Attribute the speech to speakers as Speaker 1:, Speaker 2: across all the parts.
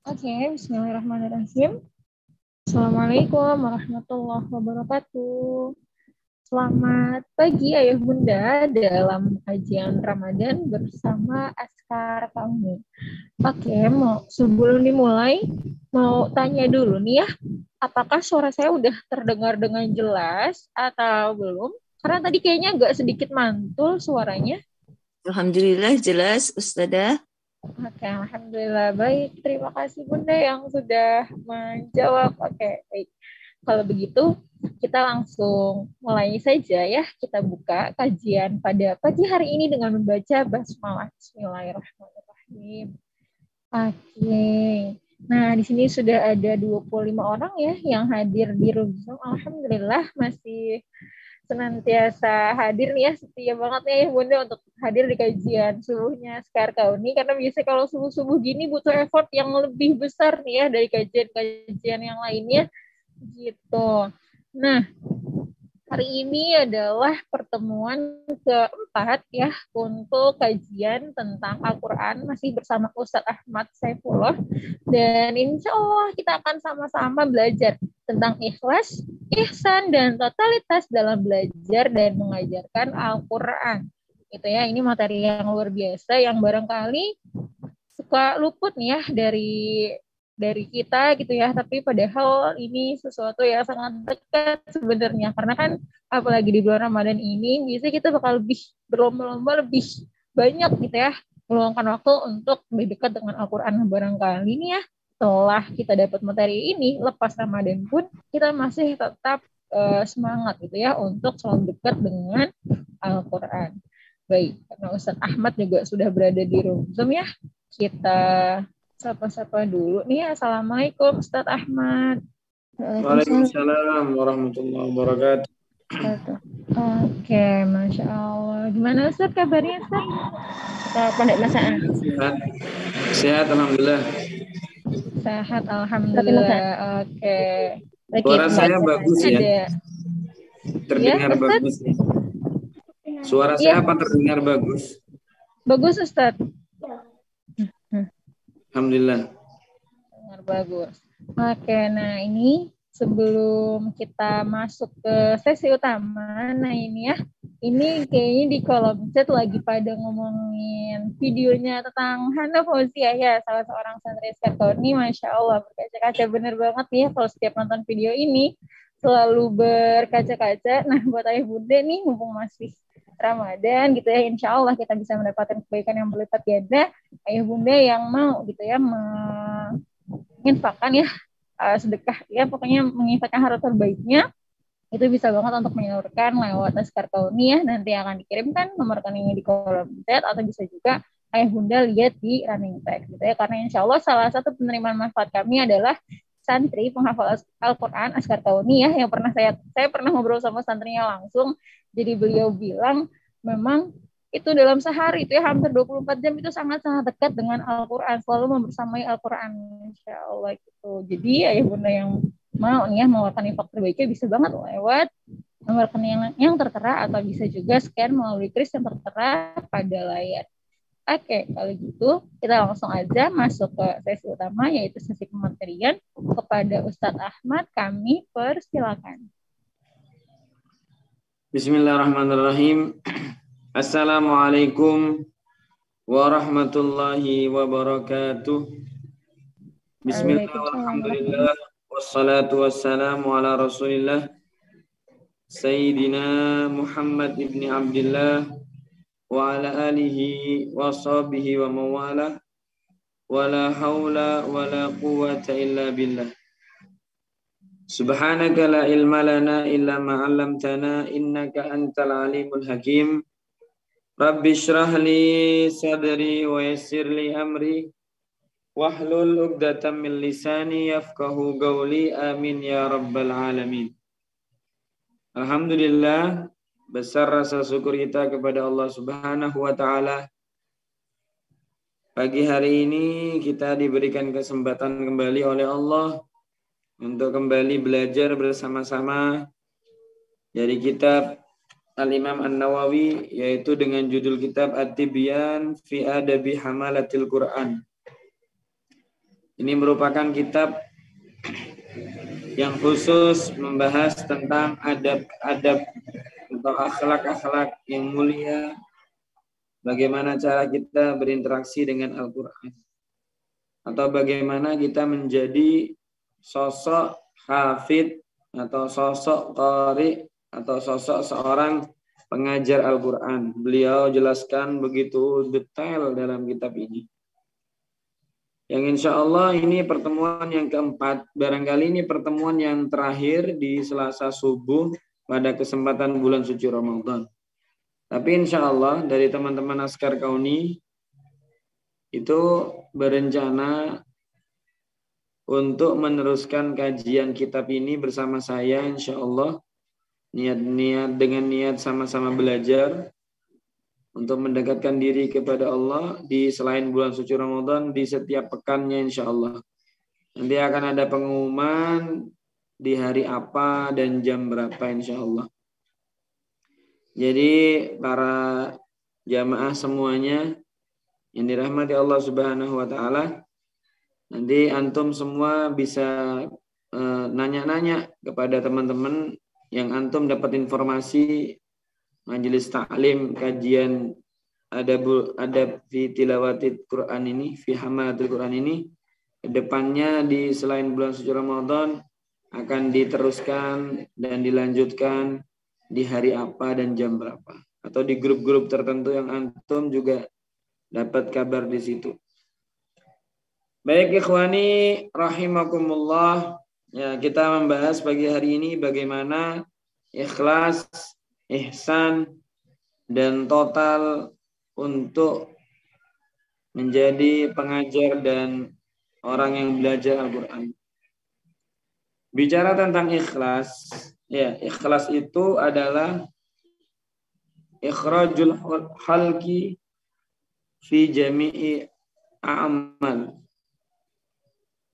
Speaker 1: Oke, bismillahirrahmanirrahim. Assalamualaikum warahmatullahi wabarakatuh. Selamat pagi Ayah Bunda dalam kajian Ramadan bersama Askar kami. Oke, sebelum dimulai, mau tanya dulu nih ya, apakah suara saya udah terdengar dengan jelas atau belum? Karena tadi kayaknya agak sedikit mantul suaranya.
Speaker 2: Alhamdulillah jelas Ustazah.
Speaker 1: Oke, alhamdulillah baik. Terima kasih Bunda yang sudah menjawab. Oke, baik. Kalau begitu, kita langsung mulai saja ya. Kita buka kajian pada pagi hari ini dengan membaca basmalah. Bismillahirrahmanirrahim. Oke. Nah, di sini sudah ada 25 orang ya yang hadir di room Zoom. Alhamdulillah masih senantiasa hadir nih ya, setia banget nih ya Bunda untuk hadir di kajian subuhnya Sekar Kauni, karena biasanya kalau subuh-subuh gini butuh effort yang lebih besar nih ya dari kajian-kajian yang lainnya gitu. Nah, hari ini adalah pertemuan keempat ya untuk kajian tentang Al-Quran masih bersama Ustadz Ahmad Saifullah, dan insya Allah kita akan sama-sama belajar tentang ikhlas, ihsan, dan totalitas dalam belajar dan mengajarkan Al-Quran. Gitu ya, ini materi yang luar biasa yang barangkali suka luput nih ya dari kita gitu ya, tapi padahal ini sesuatu yang sangat dekat sebenarnya, karena kan apalagi di bulan Ramadan ini biasanya kita bakal lebih berlomba-lomba lebih banyak gitu ya meluangkan waktu untuk lebih dekat dengan Al-Quran. Barangkali ini ya setelah kita dapat materi ini lepas Ramadan pun kita masih tetap semangat gitu ya untuk selalu dekat dengan Al-Quran. Baik, karena Ustadz Ahmad juga sudah berada di room Zoom ya, kita sapa-sapa dulu nih. Assalamualaikum Ustadz Ahmad.
Speaker 3: Waalaikumsalam warahmatullahi wabarakatuh.
Speaker 1: Oke, Masya Allah. Gimana Ustadz kabarnya Ustadz? Kita pandai masakan.
Speaker 3: Sehat, alhamdulillah.
Speaker 1: Sehat, alhamdulillah. Oke.
Speaker 3: Suara saya bagus ya? Terdengar
Speaker 1: ya,
Speaker 3: bagus ya? Suara saya apa terdengar bagus?
Speaker 1: Bagus Ustadz.
Speaker 3: Alhamdulillah.
Speaker 1: Dengar bagus. Oke, nah ini sebelum kita masuk ke sesi utama, nah ini ya, ini kayaknya di kolom chat lagi pada ngomongin videonya tentang Hana Fauzia ya, salah seorang santri Sekar ini, Masya Allah, berkaca-kaca bener banget nih ya kalau setiap nonton video ini selalu berkaca-kaca. Nah, buat ayah bunda nih, mumpung masih Ramadan gitu ya, insya Allah kita bisa mendapatkan kebaikan yang berlipat ganda. Ayah bunda yang mau gitu ya menginfakkan ya sedekah ya, pokoknya menginfakkan harta terbaiknya, itu bisa banget untuk menyalurkan lewat Askar Kauni ya. Nanti akan dikirimkan nomor rekeningnya di kolom chat, atau bisa juga ayah bunda lihat di running text gitu ya, karena insya Allah salah satu penerimaan manfaat kami adalah santri penghafal Al-Quran Askar Kauni ya, yang saya pernah ngobrol sama santrinya langsung. Jadi beliau bilang memang itu dalam sehari itu ya hampir 24 jam itu sangat-sangat dekat dengan Al-Quran, selalu membersamai Al-Quran, insya Allah gitu. Jadi ayah bunda yang mau nih ya mengeluarkan infak terbaiknya bisa banget lewat nomor rekening yang tertera, atau bisa juga scan melalui kris yang tertera pada layar. Oke, kalau gitu kita langsung aja masuk ke sesi utama, yaitu sesi pematerian kepada Ustadz Ahmad. Kami persilakan.
Speaker 3: Bismillahirrahmanirrahim. Assalamualaikum warahmatullahi wabarakatuh. Bismillahirrahmanirrahim. Alhamdulillah. Wassalatu wassalamu ala rasulillah Sayyidina Muhammad ibni Abdillah wa ala alihi wa sahbihi wa mawalah wa la hawla wa la quwwata illa billah. Subhanaka la ilma lana illa ma 'allamtana innaka antal alimul hakim. Rabbi shrah li sadri wa yassir li amri wahlul 'uqdatam min lisani yafqahu qawli. Amin ya rabbal alamin. Alhamdulillah, besar rasa syukur kita kepada Allah Subhanahu wa taala. Pagi hari ini kita diberikan kesempatan kembali oleh Allah untuk kembali belajar bersama-sama dari kitab Al-Imam An-Nawawi, yaitu dengan judul kitab At-Tibyan fi Adabi Hamalatil Quran. Ini merupakan kitab yang khusus membahas tentang adab-adab atau akhlak-akhlak yang mulia, bagaimana cara kita berinteraksi dengan Al-Quran, atau bagaimana kita menjadi sosok hafid atau sosok qari atau sosok seorang pengajar Al-Quran. Beliau jelaskan begitu detail dalam kitab ini. Yang insya Allah ini pertemuan yang keempat. Barangkali ini pertemuan yang terakhir di Selasa subuh pada kesempatan bulan suci Ramadan. Tapi insya Allah dari teman-teman Askar Kauni itu berencana untuk meneruskan kajian kitab ini bersama saya insya Allah. Dengan niat sama-sama belajar untuk mendekatkan diri kepada Allah di selain bulan suci Ramadan di setiap pekannya insya Allah. Nanti akan ada pengumuman di hari apa dan jam berapa insya Allah. Jadi para jamaah semuanya yang dirahmati Allah Subhanahu wa taala, nanti antum semua bisa nanya-nanya kepada teman-teman yang antum dapat informasi majelis taklim kajian adab fi tilawatil Quran ini, fi hamalatil Quran ini, kedepannya di selain bulan suci Ramadan akan diteruskan dan dilanjutkan di hari apa dan jam berapa, atau di grup-grup tertentu yang antum juga dapat kabar di situ. Baik ikhwani rahimakumullah, ya kita membahas pagi hari ini bagaimana ikhlas, ihsan, dan total untuk menjadi pengajar dan orang yang belajar Al-Quran. Bicara tentang ikhlas, ya ikhlas itu adalah ikhrajul halki fi jami'i amal.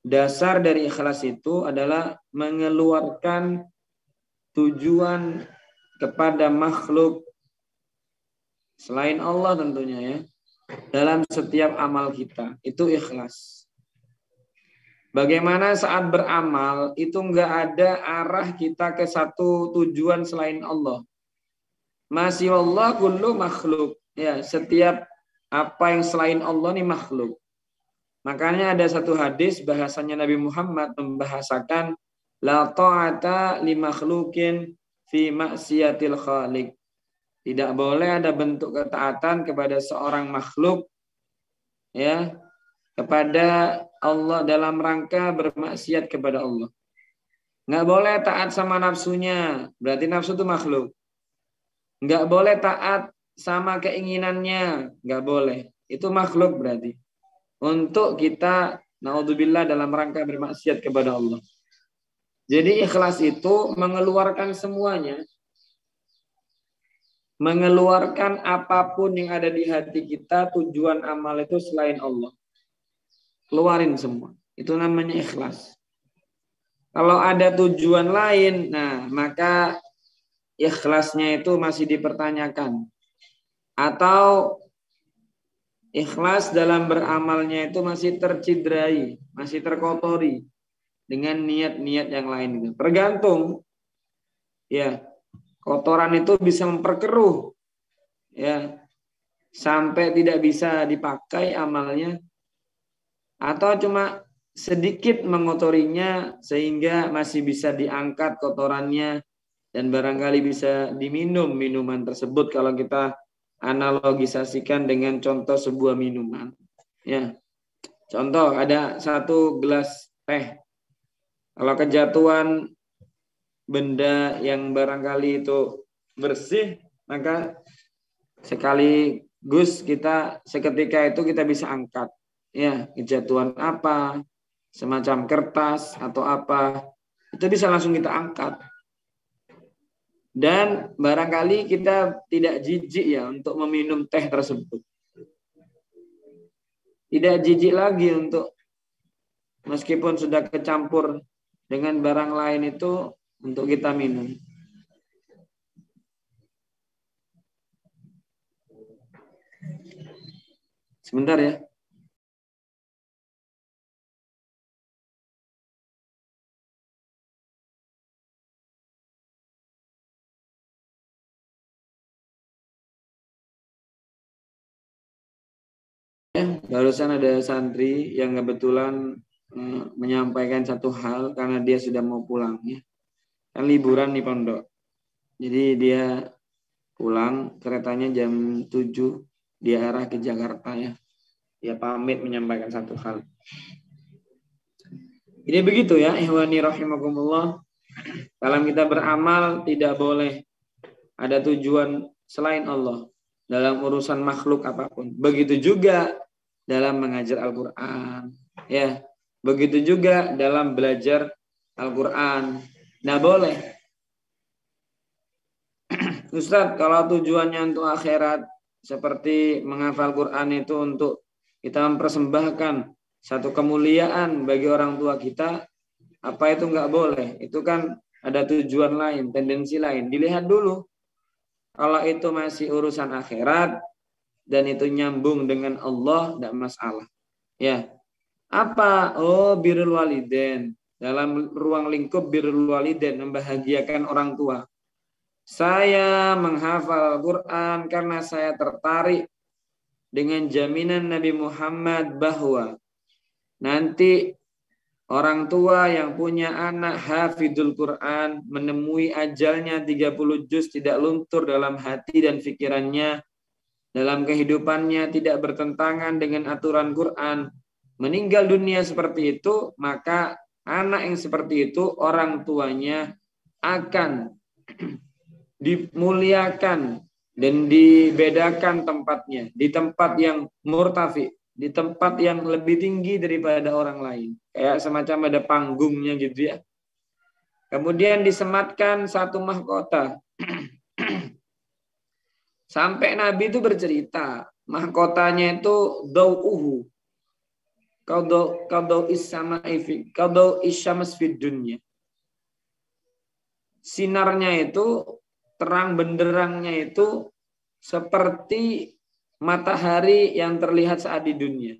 Speaker 3: Dasar dari ikhlas itu adalah mengeluarkan tujuan kepada makhluk selain Allah tentunya ya, dalam setiap amal kita. Itu ikhlas. Bagaimana saat beramal itu enggak ada arah kita ke satu tujuan selain Allah. Masih Allah kullu makhluk. Ya, setiap apa yang selain Allah ini makhluk. Makanya ada satu hadis bahasanya Nabi Muhammad membahasakan la ta'ata li makhlukin fi maksiatil khaliq. Tidak boleh ada bentuk ketaatan kepada seorang makhluk ya kepada Allah dalam rangka bermaksiat kepada Allah. Enggak boleh taat sama nafsunya, berarti nafsu itu makhluk. Enggak boleh taat sama keinginannya, enggak boleh. Itu makhluk berarti. Untuk kita naudzubillah dalam rangka bermaksiat kepada Allah. Jadi ikhlas itu mengeluarkan semuanya. Mengeluarkan apapun yang ada di hati kita, tujuan amal itu selain Allah. Keluarin semua. Itu namanya ikhlas. Kalau ada tujuan lain, nah maka ikhlasnya itu masih dipertanyakan. Atau ikhlas dalam beramalnya itu masih tercidrai, masih terkotori dengan niat-niat yang lain. Tergantung, ya, kotoran itu bisa memperkeruh, ya, sampai tidak bisa dipakai amalnya, atau cuma sedikit mengotorinya sehingga masih bisa diangkat kotorannya dan barangkali bisa diminum minuman tersebut kalau kita analogisasikan dengan contoh sebuah minuman. Ya, contoh ada satu gelas teh. Kalau kejatuhan benda yang barangkali itu bersih, maka sekaligus kita seketika itu kita bisa angkat. Ya, kejatuhan apa, semacam kertas atau apa, itu bisa langsung kita angkat. Dan barangkali kita tidak jijik ya untuk meminum teh tersebut. Tidak jijik lagi untuk meskipun sudah kecampur dengan barang lain itu untuk kita minum. Sebentar ya. Barusan ada santri yang kebetulan menyampaikan satu hal karena dia sudah mau pulang ya. Kan liburan di pondok. Jadi dia pulang, keretanya jam 7, dia arah ke Jakarta ya. Dia pamit menyampaikan satu hal. Ini begitu ya, ihwani rahimakumullah. Dalam kita beramal tidak boleh ada tujuan selain Allah dalam urusan makhluk apapun. Begitu juga dalam mengajar Al-Qur'an, ya. Begitu juga dalam belajar Al-Qur'an. Nah, boleh. Ustaz, kalau tujuannya untuk akhirat seperti menghafal Quran itu untuk kita mempersembahkan satu kemuliaan bagi orang tua kita, apa itu enggak boleh? Itu kan ada tujuan lain, tendensi lain. Dilihat dulu. Kalau itu masih urusan akhirat dan itu nyambung dengan Allah, tidak masalah. Ya. Apa? Oh, birrul walidain. Dalam ruang lingkup birrul walidain, membahagiakan orang tua. Saya menghafal Quran karena saya tertarik dengan jaminan Nabi Muhammad bahwa nanti orang tua yang punya anak hafidul Quran menemui ajalnya 30 juz tidak luntur dalam hati dan pikirannya, dalam kehidupannya tidak bertentangan dengan aturan Quran, meninggal dunia seperti itu, maka anak yang seperti itu orang tuanya akan dimuliakan dan dibedakan tempatnya, di tempat yang murtafi, di tempat yang lebih tinggi daripada orang lain. Kayak semacam ada panggungnya gitu ya. Kemudian disematkan satu mahkota. Sampai Nabi itu bercerita, mahkotanya itu dau'uhu. Qadau isyamas fid dunya. Sinarnya itu, terang benderangnya itu seperti matahari yang terlihat saat di dunia.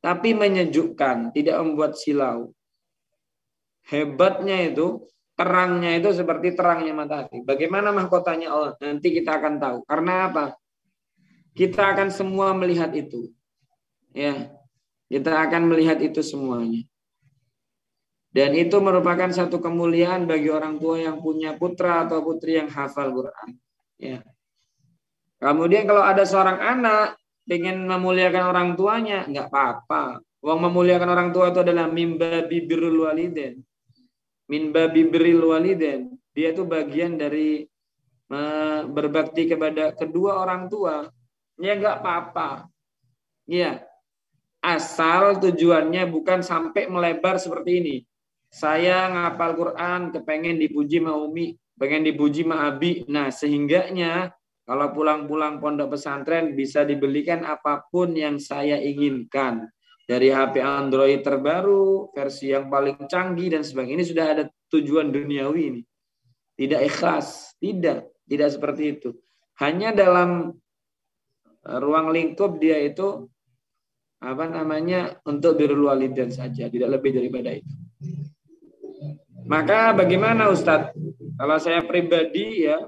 Speaker 3: Tapi menyejukkan, tidak membuat silau. Hebatnya itu, terangnya itu seperti terangnya matahari. Bagaimana mahkotanya Allah? Nanti kita akan tahu. Karena apa? Kita akan semua melihat itu. Ya, kita akan melihat itu semuanya. Dan itu merupakan satu kemuliaan bagi orang tua yang punya putra atau putri yang hafal Quran. Ya. Kemudian kalau ada seorang anak ingin memuliakan orang tuanya, nggak apa-apa. Uang memuliakan orang tua itu adalah mimba bibirul waliden. Minba bibiril waliden. Dia itu bagian dari berbakti kepada kedua orang tua. Ya nggak apa-apa. Ya. Asal tujuannya bukan sampai melebar seperti ini. Saya ngapal Quran, kepengen dipuji ma Umi, pengen dipuji ma Abi. Nah, sehingganya kalau pulang-pulang pondok pesantren bisa dibelikan apapun yang saya inginkan. Dari HP Android terbaru, versi yang paling canggih dan sebagainya. Ini sudah ada tujuan duniawi ini. Tidak ikhlas, tidak seperti itu. Hanya dalam ruang lingkup dia itu untuk birrul walidain saja, tidak lebih daripada itu. Maka bagaimana Ustadz? Kalau saya pribadi ya,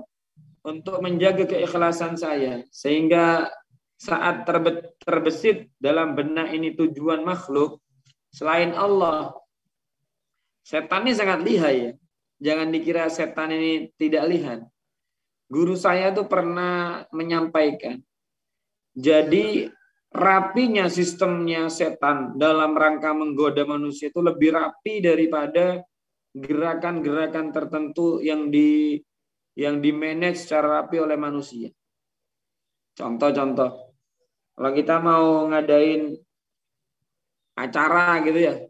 Speaker 3: untuk menjaga keikhlasan saya, sehingga saat terbesit dalam benak ini tujuan makhluk selain Allah, setan ini sangat lihai ya. Jangan dikira setan ini tidak lihat. Guru saya tuh pernah menyampaikan, jadi rapinya sistemnya setan dalam rangka menggoda manusia itu lebih rapi daripada gerakan-gerakan tertentu yang di-manage secara rapi oleh manusia. Contoh, kalau kita mau ngadain acara gitu ya,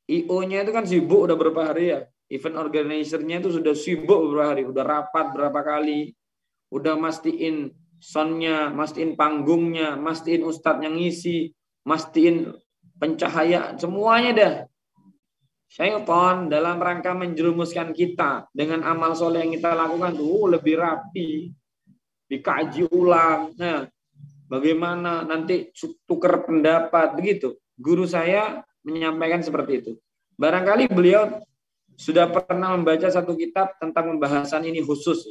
Speaker 3: IO-nya itu kan sibuk udah berapa hari ya, event organizer-nya itu sudah sibuk beberapa hari, udah rapat berapa kali, udah mastiin soundnya, mastiin panggungnya, mastiin ustadz yang ngisi, mastiin pencahaya, semuanya dah. Syaitan dalam rangka menjerumuskan kita dengan amal soleh yang kita lakukan tuh lebih rapi, dikaji ulang. Nah, bagaimana nanti tukar pendapat begitu. Guru saya menyampaikan seperti itu. Barangkali beliau sudah pernah membaca satu kitab tentang pembahasan ini khusus.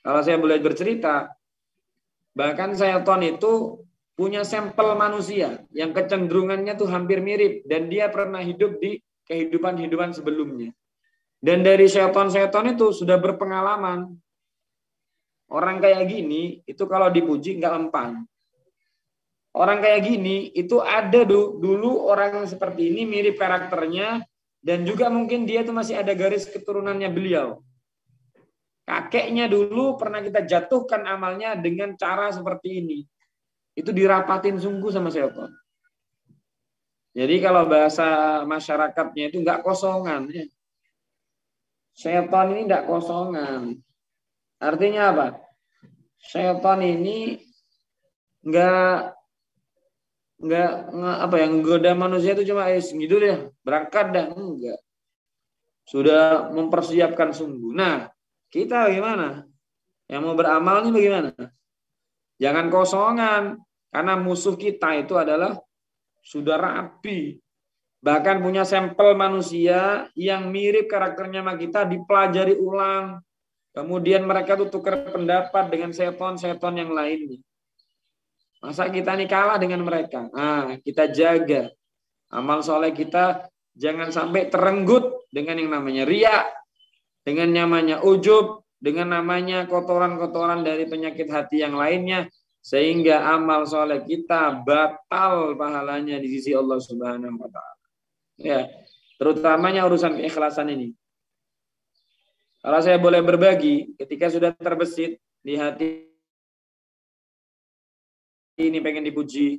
Speaker 3: Kalau saya boleh bercerita, bahkan syaitan itu punya sampel manusia yang kecenderungannya tuh hampir mirip dan dia pernah hidup di kehidupan sebelumnya. Dan dari setan-setan itu sudah berpengalaman. Orang kayak gini itu kalau dipuji nggak mempan. Orang kayak gini itu ada dulu orang seperti ini mirip karakternya dan juga mungkin dia tuh masih ada garis keturunannya beliau. Kakeknya dulu pernah kita jatuhkan amalnya dengan cara seperti ini. Itu dirapatin sungguh sama setan. Jadi kalau bahasa masyarakatnya itu nggak kosongan. Setan ini nggak kosongan. Artinya apa? Setan ini nggak apa yang menggoda manusia itu cuma gitu deh, berangkat dah, enggak. Sudah mempersiapkan sungguh. Nah, kita bagaimana? Yang mau beramal ini bagaimana? Jangan kosongan, karena musuh kita itu adalah sudah rapi. Bahkan punya sampel manusia yang mirip karakternya sama kita, dipelajari ulang. Kemudian mereka tuh tukar pendapat dengan seton-seton yang lainnya. Masa kita ini kalah dengan mereka? Nah, kita jaga. Amal soleh kita jangan sampai terenggut dengan yang namanya riya, dengan namanya ujub, dengan namanya kotoran-kotoran dari penyakit hati yang lainnya, sehingga amal soleh kita batal pahalanya di sisi Allah Subhanahu wa Ta'ala. Ya, terutamanya urusan keikhlasan ini. Kalau saya boleh berbagi, ketika sudah terbesit di hati ini pengen dipuji,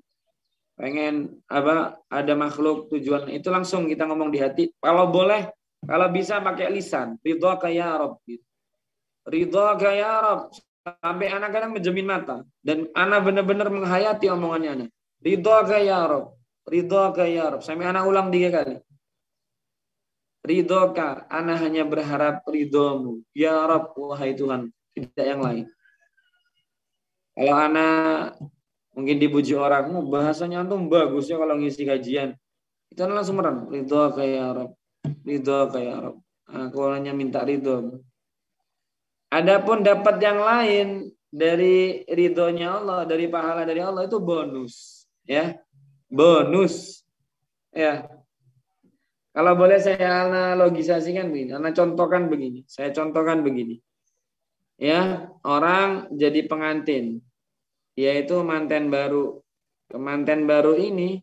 Speaker 3: pengen ada makhluk tujuan itu langsung kita ngomong di hati. Kalau boleh, kalau bisa pakai lisan, ridhaka ya Rabb. Ridhaka ya Rabb. Sampai anak kadang menjemin mata dan anak benar-benar menghayati omongannya anak. Ridhaka ya Rabb. Ridhaka ya Rabb. Sampai anak ulang 3 kali. Ridhaka, anak hanya berharap ridhomu. Ya Rabb, wahai Tuhan, tidak yang lain. Kalau anak mungkin dipuji orang, bahasanya antum bagus ya kalau ngisi kajian. Itu langsung merem. Ridhaka ya Rabb. Ridhaka ya Rabb. Aku hanya minta ridho. Adapun dapat yang lain dari ridhonya Allah, dari pahala dari Allah itu bonus, ya. Bonus. Ya. Kalau boleh saya analogisasikan begini, saya contohkan begini. Ya, orang jadi pengantin, yaitu manten baru. Kemanten baru ini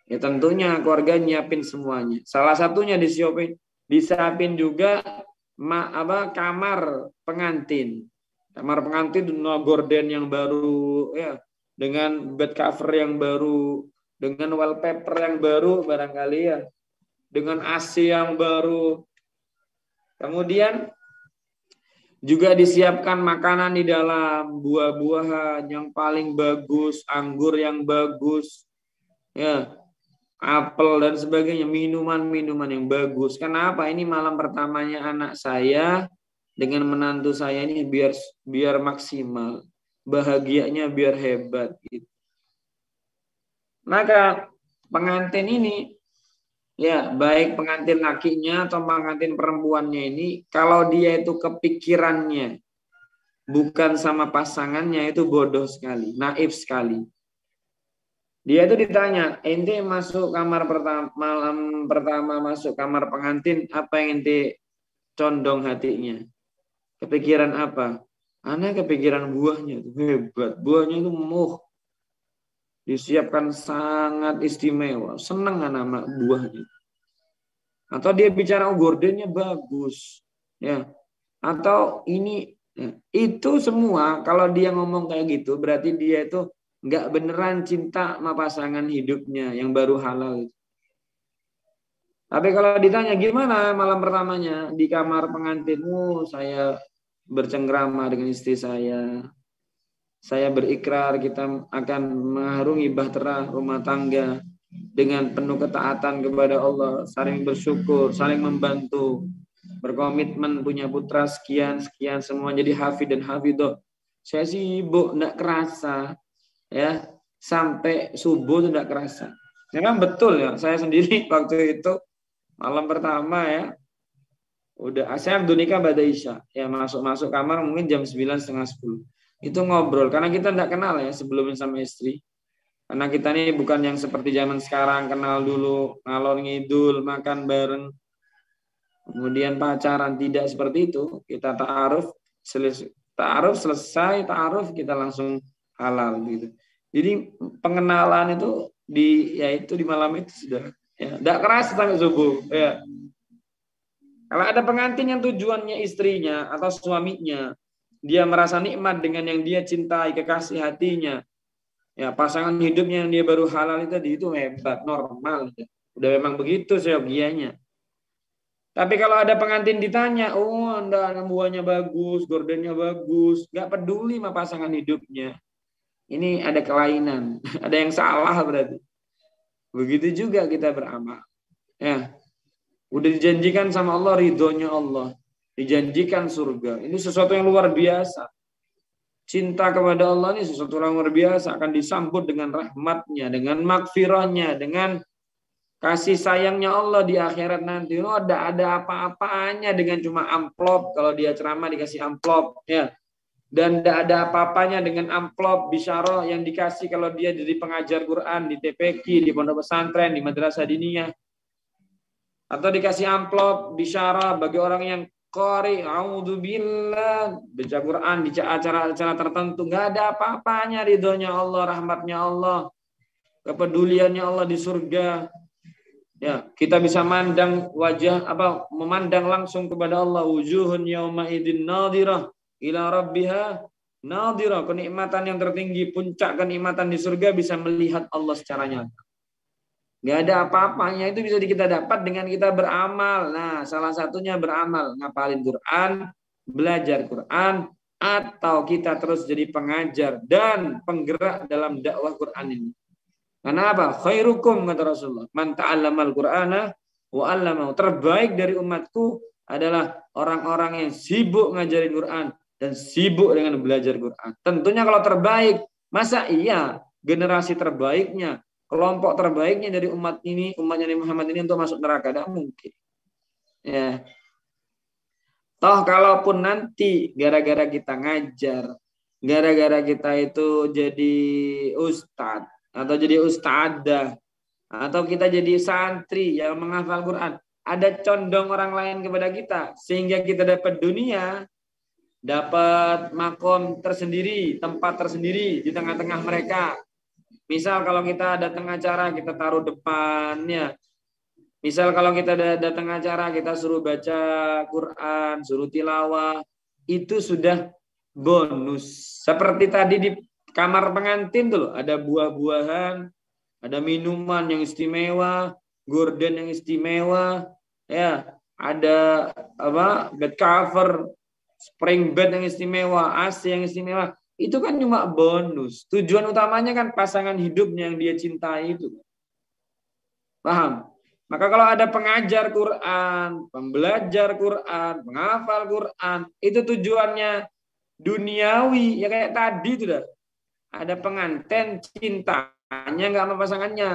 Speaker 3: ya tentunya keluarga nyiapin semuanya. Salah satunya disiapin juga kamar pengantin. Kamar pengantin dengan gorden yang baru ya, dengan bed cover yang baru, dengan wallpaper yang baru barangkali ya, dengan AC yang baru. Kemudian juga disiapkan makanan di dalam, buah-buahan yang paling bagus, anggur yang bagus, ya, apel dan sebagainya, minuman-minuman yang bagus. Kenapa? Ini malam pertamanya anak saya dengan menantu saya ini biar maksimal, bahagianya biar hebat. Gitu. Maka pengantin ini, ya baik pengantin lakinya atau pengantin perempuannya ini, kalau dia itu kepikirannya bukan sama pasangannya, itu bodoh sekali, naif sekali. Dia itu ditanya, ente masuk kamar malam pertama masuk kamar pengantin, apa yang ente condong hatinya? Kepikiran apa? Anak kepikiran buahnya, hebat. Buahnya itu disiapkan sangat istimewa. Senang anak buahnya. Atau dia bicara gordennya bagus, ya. Atau ini, ya. Itu semua kalau dia ngomong kayak gitu, berarti dia itu nggak beneran cinta sama pasangan hidupnya yang baru halal. Tapi kalau ditanya gimana malam pertamanya di kamar pengantin, saya bercengkrama dengan istri saya berikrar kita akan mengarungi bahtera rumah tangga dengan penuh ketaatan kepada Allah, saling bersyukur, saling membantu, berkomitmen punya putra sekian semua jadi hafid dan hafidah. Saya sibuk, nggak kerasa. Ya, sampai subuh tidak kerasa. Memang betul ya, saya sendiri waktu itu malam pertama ya, udah saya nikah pada Isya, ya masuk kamar mungkin jam 9:30, 10. Itu ngobrol karena kita tidak kenal ya sebelumnya sama istri. Karena kita ini bukan yang seperti zaman sekarang, kenal dulu, ngalor ngidul, makan bareng, kemudian pacaran. Tidak seperti itu. Kita ta'aruf selesai ta'aruf kita langsung halal gitu. Jadi pengenalan itu yaitu di malam itu sudah, ya, tidak keras sampai subuh. Ya. Kalau ada pengantin yang tujuannya istrinya atau suaminya, dia merasa nikmat dengan yang dia cintai, kekasih hatinya, ya, pasangan hidupnya yang dia baru halal itu hebat, normal. Udah memang begitu seyogianya. Tapi kalau ada pengantin ditanya, oh enggak, buahnya bagus, gordennya bagus, nggak peduli sama pasangan hidupnya. Ini ada kelainan, ada yang salah berarti. Begitu juga kita beramal. Ya, udah dijanjikan sama Allah, ridhonya Allah, dijanjikan surga. Ini sesuatu yang luar biasa. Cinta kepada Allah ini sesuatu yang luar biasa, akan disambut dengan rahmatnya, dengan magfirahnya, dengan kasih sayangnya Allah di akhirat nanti. Oh, ada apa-apanya dengan cuma amplop. Kalau dia ceramah dikasih amplop, ya. Dan tidak ada apa-apanya dengan amplop bisyarah yang dikasih kalau dia jadi pengajar Quran di TPQ, di pondok pesantren, di madrasah diniyah. Atau dikasih amplop bisyarah bagi orang yang qari, a'udzubillah, baca Quran di acara-acara tertentu. Nggak ada apa-apanya ridhonya Allah, rahmatnya Allah, kepeduliannya Allah di surga. Ya, kita bisa memandang langsung kepada Allah. Wujuhun yauma idzin nadhirah ila rabbiha nadhirah. Kenikmatan yang tertinggi, puncak kenikmatan di surga bisa melihat Allah secara nyata. Gak ada apa-apanya, itu bisa kita dapat dengan kita beramal. Nah, salah satunya beramal, ngapalin Quran, belajar Quran, atau kita terus jadi pengajar dan penggerak dalam dakwah Quran ini. Karena apa? Khairukum, kata Rasulullah, man ta'allamal Qur'ana wa 'allamahu. Terbaik dari umatku adalah orang-orang yang sibuk ngajarin Quran dan sibuk dengan belajar Quran. Tentunya kalau terbaik, masa iya generasi terbaiknya, kelompok terbaiknya dari umat ini, umatnya Nabi Muhammad ini untuk masuk neraka? Tidak mungkin. Ya. Toh kalaupun nanti gara-gara kita ngajar, gara-gara kita itu jadi ustadz atau jadi ustadzah, atau kita jadi santri yang menghafal Quran, ada condong orang lain kepada kita sehingga kita dapat dunia, dapat makom tersendiri, tempat tersendiri di tengah-tengah mereka. Misal kalau kita datang acara, kita taruh depannya. Misal kalau kita datang acara, kita suruh baca Quran, suruh tilawah, itu sudah bonus. Seperti tadi di kamar pengantin tuh, ada buah-buahan, ada minuman yang istimewa, gorden yang istimewa, ya, ada bed cover, spring bed yang istimewa, AC yang istimewa. Itu kan cuma bonus. Tujuan utamanya kan pasangan hidupnya yang dia cintai itu. Paham? Maka kalau ada pengajar Quran, pembelajar Quran, penghafal Quran, itu tujuannya duniawi, ya kayak tadi itu dah. Ada pengantin cintanya nggak sama pasangannya,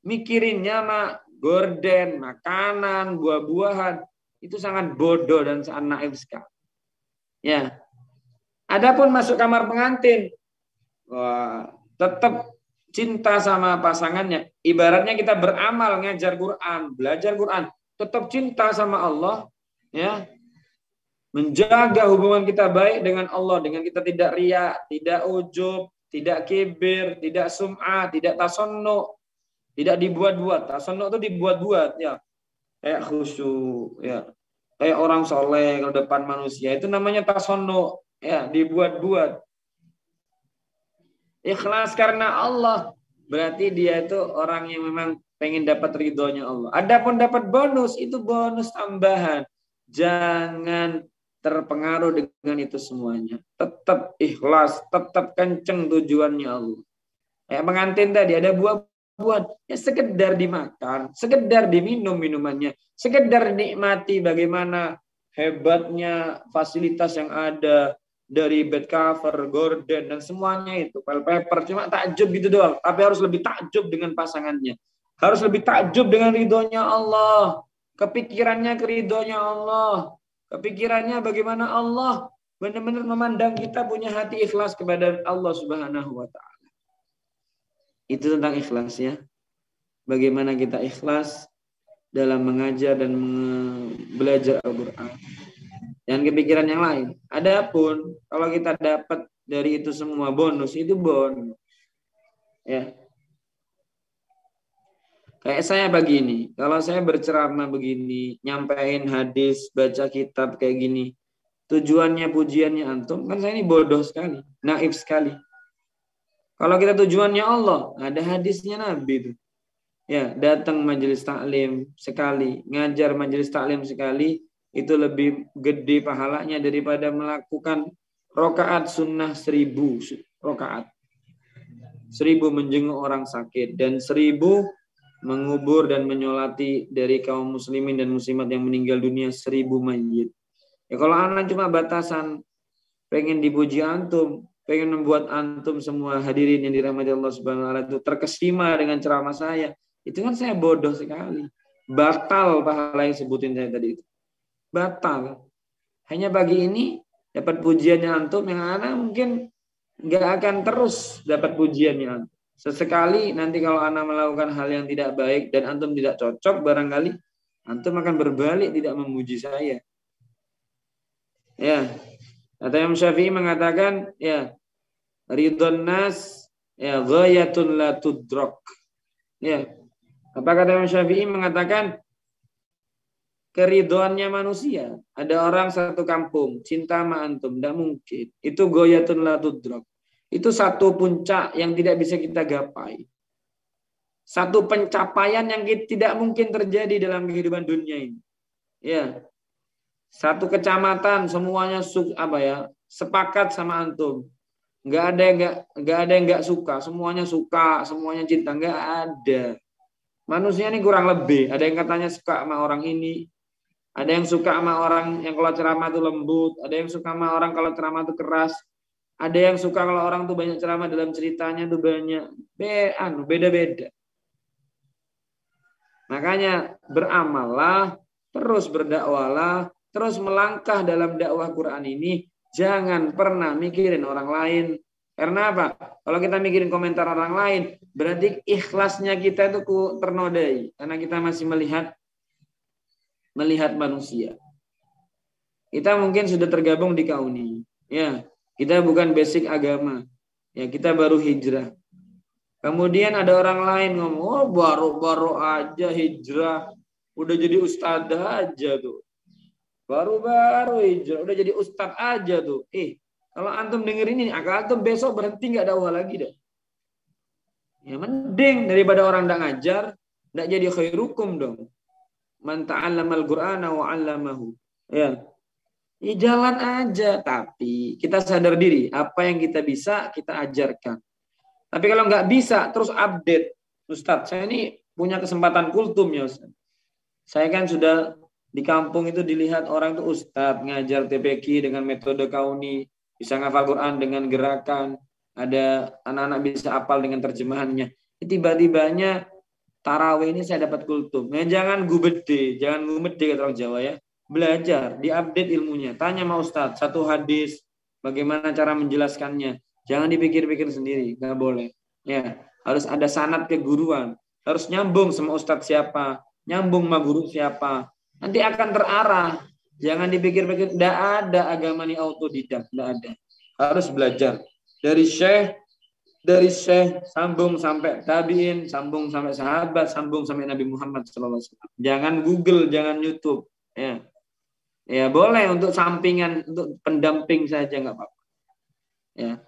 Speaker 3: mikirinnya sama gorden, makanan, buah-buahan, itu sangat bodoh dan sangat naif sekali. Ya, adapun masuk kamar pengantin, wah, tetap cinta sama pasangannya. Ibaratnya kita beramal, ngajar Quran, belajar Quran, tetap cinta sama Allah, ya. Menjaga hubungan kita baik dengan Allah, dengan kita tidak riya, tidak ujub, tidak kibir, tidak sum'ah, tidak tasonnu, tidak dibuat-buat. Tasonnu itu dibuat-buat, ya. Kayak khusyuk, ya. Kayak orang soleh kalau depan manusia, itu namanya tasonnu, ya, dibuat-buat. Ikhlas karena Allah, berarti dia itu orang yang memang pengen dapat ridhonya Allah. Adapun dapat bonus, itu bonus tambahan. Jangan terpengaruh dengan itu semuanya. Tetap ikhlas, tetap kenceng tujuannya Allah. Kayak pengantin tadi, ada buah-buahan, ya sekedar dimakan, sekedar diminum minumannya, sekedar nikmati bagaimana hebatnya fasilitas yang ada, dari bed cover, gorden, dan semuanya itu, wallpaper, cuma takjub gitu doang. Tapi harus lebih takjub dengan pasangannya. Harus lebih takjub dengan ridhonya Allah. Kepikirannya ke ridhonya Allah. Kepikirannya bagaimana Allah benar-benar memandang kita punya hati ikhlas kepada Allah Subhanahu wa Ta'ala. Itu tentang ikhlas ya. Bagaimana kita ikhlas dalam mengajar dan belajar Al-Quran. Jangan kepikiran yang lain. Adapun kalau kita dapat dari itu semua bonus, itu bonus. Ya. Kayak saya begini, kalau saya berceramah begini, nyampein hadis, baca kitab kayak gini, tujuannya pujiannya antum, kan saya ini bodoh sekali, naif sekali. Kalau kita tujuannya Allah, ada hadisnya Nabi itu. Ya, datang majelis taklim sekali, ngajar majelis taklim sekali, itu lebih gede pahalanya daripada melakukan rokaat sunnah 1000 rokaat. 1000 menjenguk orang sakit dan 1000 mengubur dan menyolati dari kaum muslimin dan muslimat yang meninggal dunia 1000 mayit. Ya kalau anak cuma batasan pengen dipuji antum, pengen membuat antum semua hadirin yang dirahmati Allah Subhanahu wa taala itu terkesima dengan ceramah saya, itu kan saya bodoh sekali. Batal pahala yang sebutin saya tadi itu. Batal. Hanya pagi ini dapat pujiannya antum, yang anak mungkin nggak akan terus dapat pujiannya antum. Sesekali nanti kalau anak melakukan hal yang tidak baik dan antum tidak cocok, barangkali antum akan berbalik tidak memuji saya. Ya. Kata Imam Syafi'i mengatakan, ya, ridhon nas ya ghayatun la tudrak. Ya. Apa kata Imam Syafi'i mengatakan keridhoannya manusia. Ada orang satu kampung cinta sama antum, tidak mungkin. Itu ghayatun la tudrak. Itu satu puncak yang tidak bisa kita gapai. Satu pencapaian yang tidak mungkin terjadi dalam kehidupan dunia ini. Ya. Satu kecamatan semuanya sepakat sama antum. Enggak ada yang enggak suka, semuanya suka, semuanya cinta, enggak ada. Manusia ini kurang lebih, ada yang katanya suka sama orang ini, ada yang suka sama orang yang kalau ceramah itu lembut, ada yang suka sama orang kalau ceramah itu keras, ada yang suka kalau orang tuh banyak ceramah dalam ceritanya tuh banyak, beda-beda. Makanya beramallah, terus berdakwalah, terus melangkah dalam dakwah Quran ini, jangan pernah mikirin orang lain. Karena apa? Kalau kita mikirin komentar orang lain, berarti ikhlasnya kita itu ternodai. Karena kita masih melihat manusia. Kita mungkin sudah tergabung di Kauni. Ya, kita bukan basic agama. Ya, kita baru hijrah. Kemudian ada orang lain ngomong, oh baru aja hijrah. Udah jadi ustadzah aja tuh. Baru hijrah, udah jadi ustadz aja tuh. Kalau antum dengerin ini, antum besok berhenti nggak dakwah lagi dah. Ya mending daripada orang nggak ngajar, nggak jadi khairukum dong. Man ta'allamal Qur'ana wa 'allamahu. Ya. Ya jalan aja, tapi kita sadar diri, apa yang kita bisa kita ajarkan. Tapi kalau nggak bisa, terus update. Ustadz, saya ini punya kesempatan kultum ya Ustadz. Saya kan sudah di kampung itu dilihat orang itu ustadz ngajar TPQ dengan metode Kauni, bisa ngafal Quran dengan gerakan, ada anak-anak bisa hafal dengan terjemahannya. Tiba-tibanya tarawih ini saya dapat kultum. Nah, jangan gumede kata orang Jawa ya. Belajar, diupdate ilmunya. Tanya sama ustadz satu hadis, bagaimana cara menjelaskannya. Jangan dipikir-pikir sendiri, nggak boleh. Ya, harus ada sanad keguruan, harus nyambung sama ustadz siapa, nyambung sama guru siapa. Nanti akan terarah. Jangan dipikir-pikir, tidak ada agama ini autodidak, tidak ada. Harus belajar dari syekh sambung sampai tabiin, sambung sampai sahabat, sambung sampai Nabi Muhammad SAW. Jangan Google, jangan YouTube. Ya boleh untuk sampingan, untuk pendamping saja nggak apa-apa. Ya,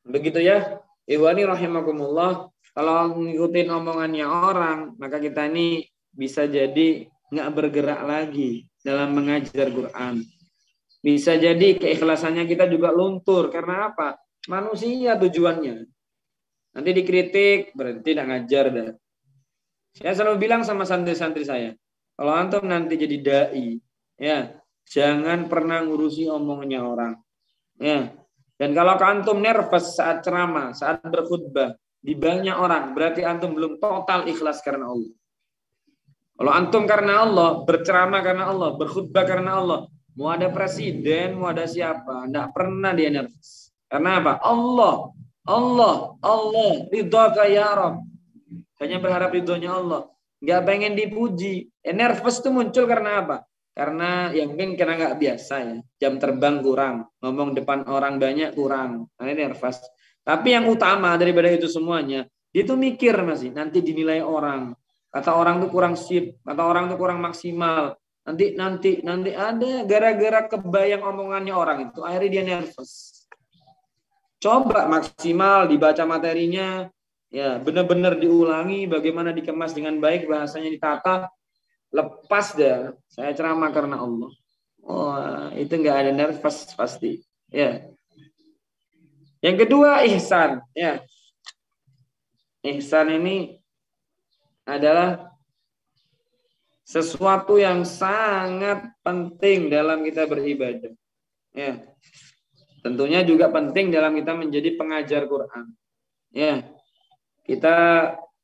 Speaker 3: begitu ya. Ikhwani rahimakumullah. Kalau ngikutin omongannya orang, maka kita ini bisa jadi nggak bergerak lagi dalam mengajar Quran. Bisa jadi keikhlasannya kita juga luntur. Karena apa? Manusia tujuannya. Nanti dikritik, berarti tidak ngajar dah. Saya selalu bilang sama santri-santri saya, kalau antum nanti jadi dai, ya jangan pernah ngurusi omongannya orang. Ya. Dan kalau antum nervous saat ceramah, saat berkhutbah di banyak orang, berarti antum belum total ikhlas karena Allah. Kalau antum karena Allah, berceramah karena Allah, berkhutbah karena Allah, mau ada presiden, mau ada siapa, tidak pernah dia nervous. Karena apa? Allah Allah, ridhaka ya Rabb. Hanya berharap ridhonya Allah. Nggak pengen dipuji. Nervous itu muncul karena apa? Karena ya mungkin karena nggak biasa ya. Jam terbang kurang. Ngomong depan orang banyak kurang. Nah, ini nervous. Tapi yang utama daripada itu semuanya, dia tuh mikir masih. Nanti dinilai orang. Kata orang tuh kurang sip. Kata orang tuh kurang maksimal. Nanti ada gara-gara kebayang omongannya orang itu. Akhirnya dia nervous. Coba maksimal dibaca materinya, ya benar-benar diulangi bagaimana dikemas dengan baik, bahasanya ditata, lepas deh. Saya ceramah karena Allah. Oh, itu nggak ada nervous pasti. Ya. Yang kedua ihsan. Ya. Ihsan ini adalah sesuatu yang sangat penting dalam kita beribadah. Ya. Tentunya juga penting dalam kita menjadi pengajar Quran. Ya. Kita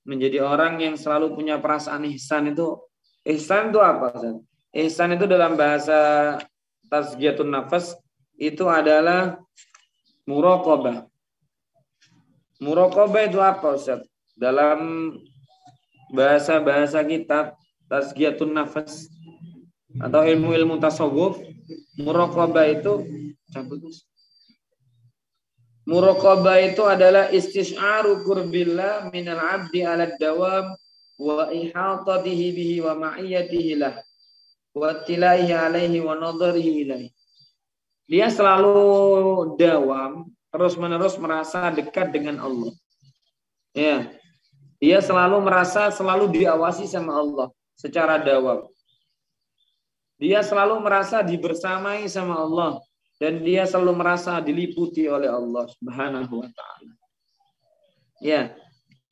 Speaker 3: menjadi orang yang selalu punya perasaan ihsan itu. Ihsan itu apa? Ihsan itu dalam bahasa Tazkiyatun Nafas itu adalah muraqabah. Muraqabah itu apa, Ustaz? Dalam bahasa kitab Tazkiyatun Nafas atau ilmu-ilmu tasawuf, muraqabah itu muraqabah itu adalah istis'aru qurbillah minal abdi ala dawam wa ihatatihi bihi wa ma'iyatihi lah wa tilaihi alaihi wa nadharihi ilaihi. Dia selalu dawam, terus-menerus merasa dekat dengan Allah. Ya. Dia selalu merasa selalu diawasi sama Allah secara dawam. Dia selalu merasa dibersamai sama Allah. Dan dia selalu merasa diliputi oleh Allah Subhanahu wa ta'ala. Ya,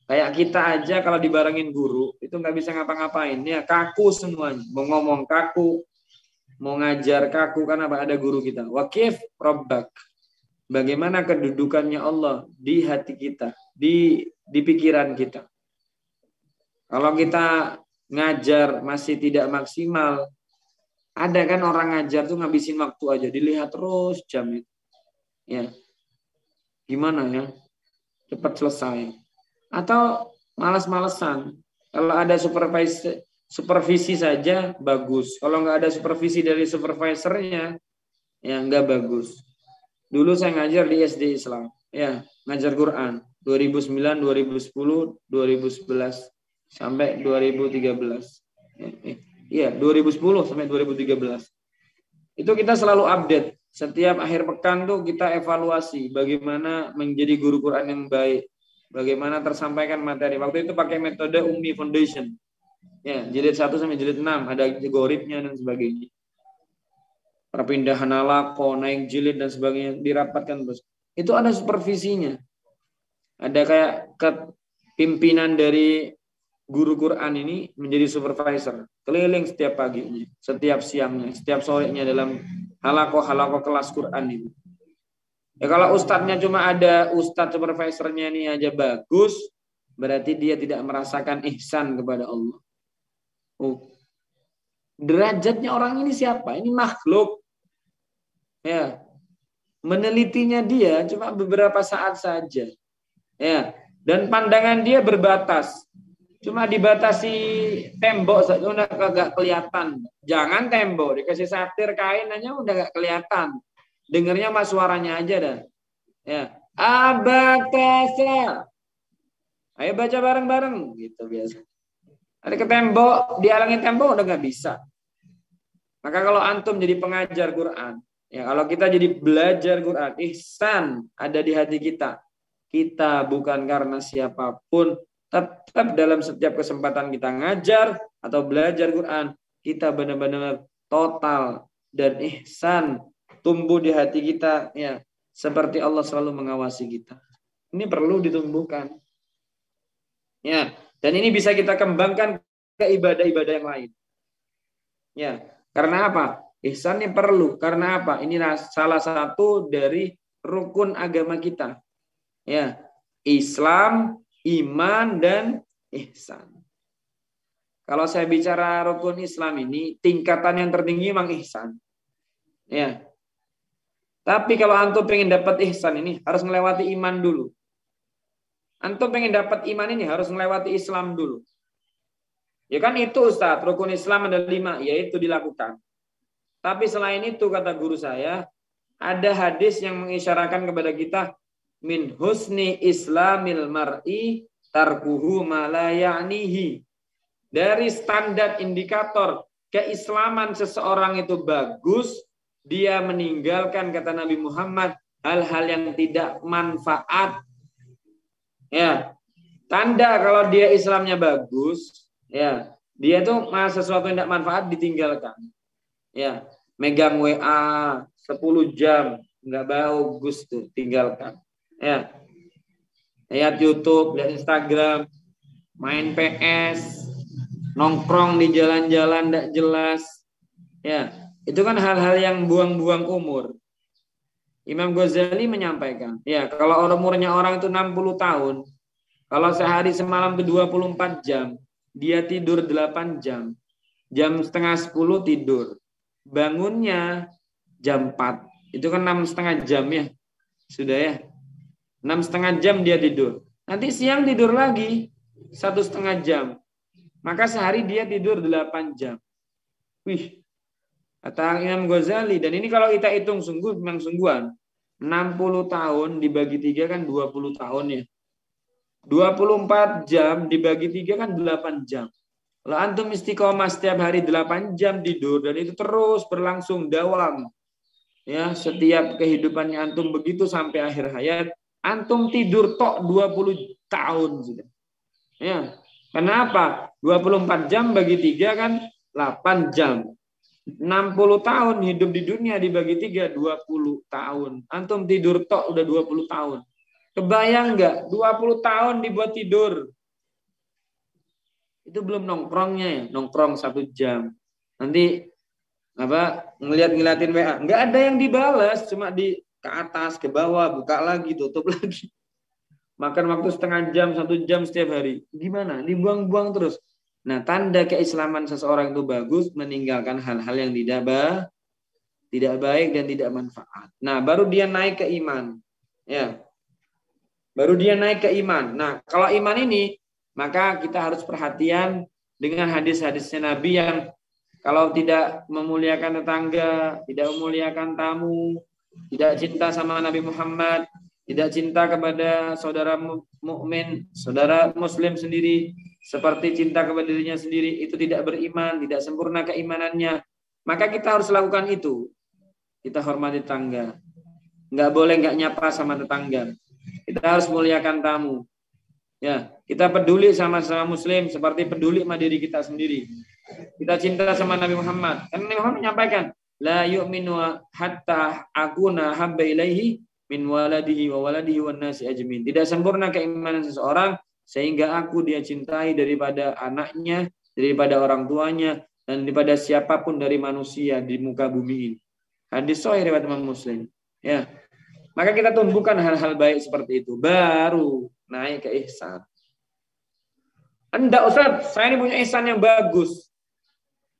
Speaker 3: kayak kita aja kalau dibarengin guru, itu nggak bisa ngapa-ngapain. Ya, kaku semuanya. Mau ngomong kaku, mau ngajar kaku, karena ada guru kita. Waqif rabbak. Bagaimana kedudukannya Allah di hati kita, di pikiran kita. Kalau kita ngajar masih tidak maksimal, ada kan orang ngajar tuh ngabisin waktu aja, dilihat terus jam itu. Ya. Gimana ya? Cepat selesai. Atau malas-malesan. Kalau ada supervisi saja bagus. Kalau nggak ada supervisi dari supervisornya, ya nggak bagus. Dulu saya ngajar di SD Islam. Ya, ngajar Quran 2009, 2010, 2011 sampai 2013. Iya, 2010 sampai 2013. Itu kita selalu update. Setiap akhir pekan tuh kita evaluasi bagaimana menjadi guru Quran yang baik. Bagaimana tersampaikan materi. Waktu itu pakai metode Ummi Foundation. Ya, jilid 1 sampai jilid 6. Ada algoritmnya dan sebagainya. Perpindahan alaqo, naik jilid dan sebagainya. Dirapatkan terus. Itu ada supervisinya. Ada kayak pimpinan dari guru Quran ini menjadi supervisor, keliling setiap paginya, setiap siangnya, setiap sorenya dalam halaqah kelas Quran itu. Ya kalau ustadznya cuma ada ustadz supervisornya ini aja bagus, berarti dia tidak merasakan ihsan kepada Allah. Oh, derajatnya orang ini siapa? Ini makhluk. Ya, menelitinya dia cuma beberapa saat saja. Ya, dan pandangan dia berbatas. Cuma dibatasi tembok saja udah kagak kelihatan. Jangan tembok, dikasih satir kain aja udah gak kelihatan. Dengernya mah suaranya aja dah. Ya, abatasa. Ayo baca bareng-bareng gitu biasa. Ada ke tembok, dihalangin tembok udah gak bisa. Maka kalau antum jadi pengajar Quran, ya kalau kita jadi belajar Quran, ihsan ada di hati kita. Kita bukan karena siapapun, tetap dalam setiap kesempatan kita ngajar atau belajar Quran, kita benar-benar total dan ihsan tumbuh di hati kita, ya seperti Allah selalu mengawasi kita. Ini perlu ditumbuhkan, ya. Dan ini bisa kita kembangkan ke ibadah-ibadah yang lain, ya. Karena apa? Ihsan ini perlu. Karena apa? Ini salah satu dari rukun agama kita, ya. Islam, iman, dan ihsan. Kalau saya bicara rukun Islam ini, tingkatan yang tertinggi memang ihsan. Ya. Tapi kalau antum pengen dapat ihsan ini, harus melewati iman dulu. Antum pengen dapat iman ini harus melewati Islam dulu. Ya kan itu Ustaz, rukun Islam ada 5, yaitu dilakukan. Tapi selain itu kata guru saya, ada hadis yang mengisyaratkan kepada kita min husni islamil mar'i tarkuhu ma la ya'nihi. Dari standar indikator keislaman seseorang itu bagus, dia meninggalkan kata Nabi Muhammad hal-hal yang tidak manfaat. Ya. Tanda kalau dia Islamnya bagus, ya, dia tuh sesuatu yang tidak manfaat ditinggalkan. Ya, megang WA 10 jam nggak bagus tuh, tinggalkan. Ya. Lihat YouTube, lihat Instagram, main PS, nongkrong di jalan-jalan tidak jelas. Ya, itu kan hal-hal yang buang-buang umur. Imam Ghazali menyampaikan, ya, kalau umurnya orang itu 60 tahun, kalau sehari semalam itu 24 jam, dia tidur 8 jam. Jam setengah 10 tidur. Bangunnya jam 4. Itu kan 6,5 jam ya. Sudah ya. 6,5 jam dia tidur. Nanti siang tidur lagi 1,5 jam. Maka sehari dia tidur 8 jam. Wih. Kata Imam Ghazali. Dan ini kalau kita hitung sungguh, memang sungguhan. 60 tahun dibagi 3 kan 20 tahun ya. 24 jam dibagi 3 kan 8 jam. Kalau antum istiqomah setiap hari 8 jam tidur dan itu terus berlangsung dawam. Ya, setiap kehidupannya antum begitu sampai akhir hayat, antum tidur tok 20 tahun sudah. Ya. Kenapa? 24 jam bagi 3 kan 8 jam. 60 tahun hidup di dunia dibagi 3 20 tahun. Antum tidur tok udah 20 tahun. Kebayang nggak? 20 tahun dibuat tidur. Itu belum nongkrongnya ya. Nongkrong 1 jam. Nanti ngeliatin WA. Nggak ada yang dibalas. Cuma di ke atas, ke bawah, buka lagi, tutup lagi. Makan waktu setengah jam, 1 jam setiap hari. Gimana? Dibuang-buang terus. Nah, tanda keislaman seseorang itu bagus, meninggalkan hal-hal yang tidak baik dan tidak manfaat. Nah, baru dia naik ke iman. Ya. Baru dia naik ke iman. Nah, kalau iman ini, maka kita harus perhatian dengan hadis-hadisnya Nabi yang kalau tidak memuliakan tetangga, tidak memuliakan tamu, tidak cinta sama Nabi Muhammad, tidak cinta kepada saudara mukmin, saudara muslim sendiri, seperti cinta kepada dirinya sendiri, itu tidak beriman, tidak sempurna keimanannya. Maka kita harus lakukan itu. Kita hormati tetangga. Nggak boleh nggak nyapa sama tetangga. Kita harus muliakan tamu. Ya, kita peduli sama muslim seperti peduli sama diri kita sendiri. Kita cinta sama Nabi Muhammad. Karena Nabi Muhammad menyampaikan, la yu'minu hatta akuna habba ilaihi min waladihi wa waladihi wan nasi ajmin. Tidak sempurna keimanan seseorang sehingga aku dia cintai daripada anaknya, daripada orang tuanya, dan daripada siapapun dari manusia di muka bumi ini. Hadis sahih riwayat Imam Muslim. Ya. Maka kita tumbuhkan hal-hal baik seperti itu. Baru naik ke ihsan. Enggak Ustaz, saya ini punya ihsan yang bagus.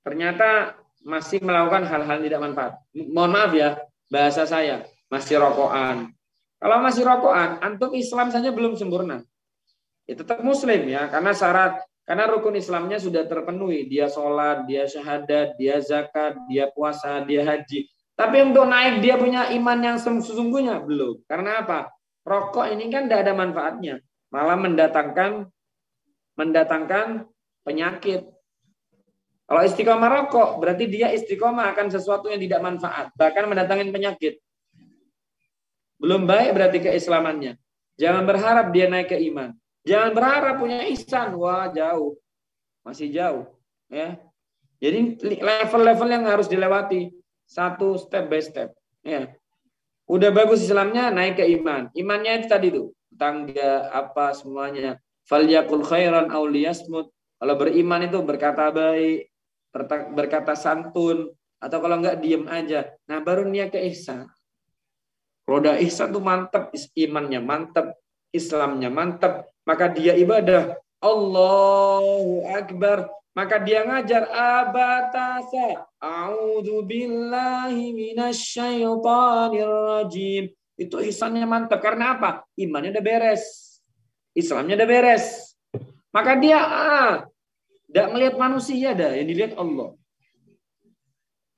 Speaker 3: Ternyata masih melakukan hal-hal tidak manfaat. Mohon maaf ya, bahasa saya. Masih rokokan. Kalau masih rokokan, antum Islam saja belum sempurna. Ya tetap muslim ya. Karena rukun Islamnya sudah terpenuhi. Dia sholat, dia syahadat, dia zakat, dia puasa, dia haji. Tapi untuk naik dia punya iman yang sesungguhnya belum. Karena apa? Rokok ini kan tidak ada manfaatnya. Malah mendatangkan penyakit. Kalau istiqomah rokok, berarti dia istiqomah akan sesuatu yang tidak manfaat. Bahkan mendatangkan penyakit. Belum baik berarti keislamannya. Jangan berharap dia naik ke iman. Jangan berharap punya ihsan. Wah jauh. Masih jauh. Ya. Jadi level-level yang harus dilewati. Satu step by step. Ya. Udah bagus Islamnya, naik ke iman. Imannya itu tadi tuh. Tangga, apa semuanya. Falyakul khairan aw liyasmut. Kalau beriman itu berkata baik, berkata santun, atau kalau enggak diem aja. Nah baru niat ke ihsan. Kalau udah ihsan tuh mantap, imannya mantap, Islamnya mantap, maka dia ibadah. Allahu Akbar. Maka dia ngajar abatasa a'udzu billahi minasyaitonir rajim. Itu ihsannya mantap karena apa? Imannya udah beres. Islamnya udah beres. Maka dia tidak melihat manusia dah, yang dilihat Allah.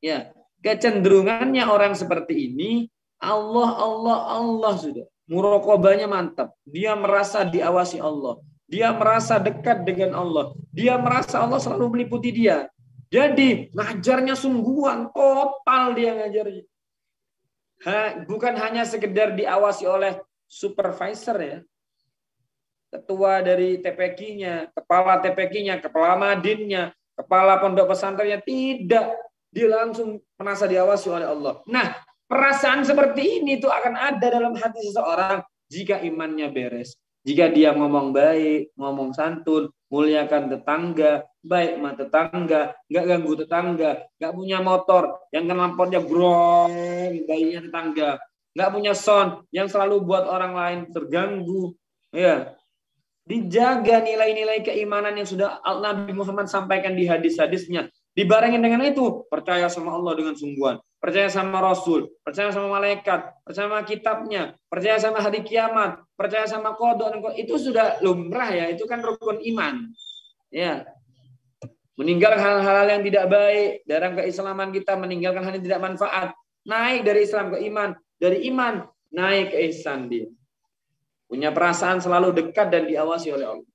Speaker 3: Ya, kecenderungannya orang seperti ini, Allah sudah. Muraqabahnya mantap. Dia merasa diawasi Allah. Dia merasa dekat dengan Allah. Dia merasa Allah selalu meliputi dia. Jadi ngajarnya sungguhan, total dia ngajarnya. Bukan hanya sekedar diawasi oleh supervisor ya. Ketua dari TPQ-nya, kepala TPQ-nya, kepala madinnya, kepala pondok pesantrennya, tidak. Dia langsung merasa diawasi oleh Allah. Nah, perasaan seperti ini itu akan ada dalam hati seseorang jika imannya beres. Jika dia ngomong baik, ngomong santun, muliakan tetangga, baik sama tetangga, nggak ganggu tetangga, nggak punya motor, yang knalpotnya grong, bayinya tetangga, nggak punya sound, yang selalu buat orang lain terganggu. Ya, dijaga nilai-nilai keimanan yang sudah Nabi Muhammad sampaikan di hadis-hadisnya. Dibarengin dengan itu, percaya sama Allah dengan sungguhan, percaya sama Rasul, percaya sama malaikat, percaya sama kitabnya, percaya sama hari kiamat, percaya sama qada. Itu sudah lumrah ya, itu kan rukun iman. Ya. Meninggalkan hal-hal yang tidak baik dalam keislaman kita, meninggalkan hal yang tidak manfaat, naik dari Islam ke iman, dari iman naik ke ihsan dia. Punya perasaan selalu dekat dan diawasi oleh Allah.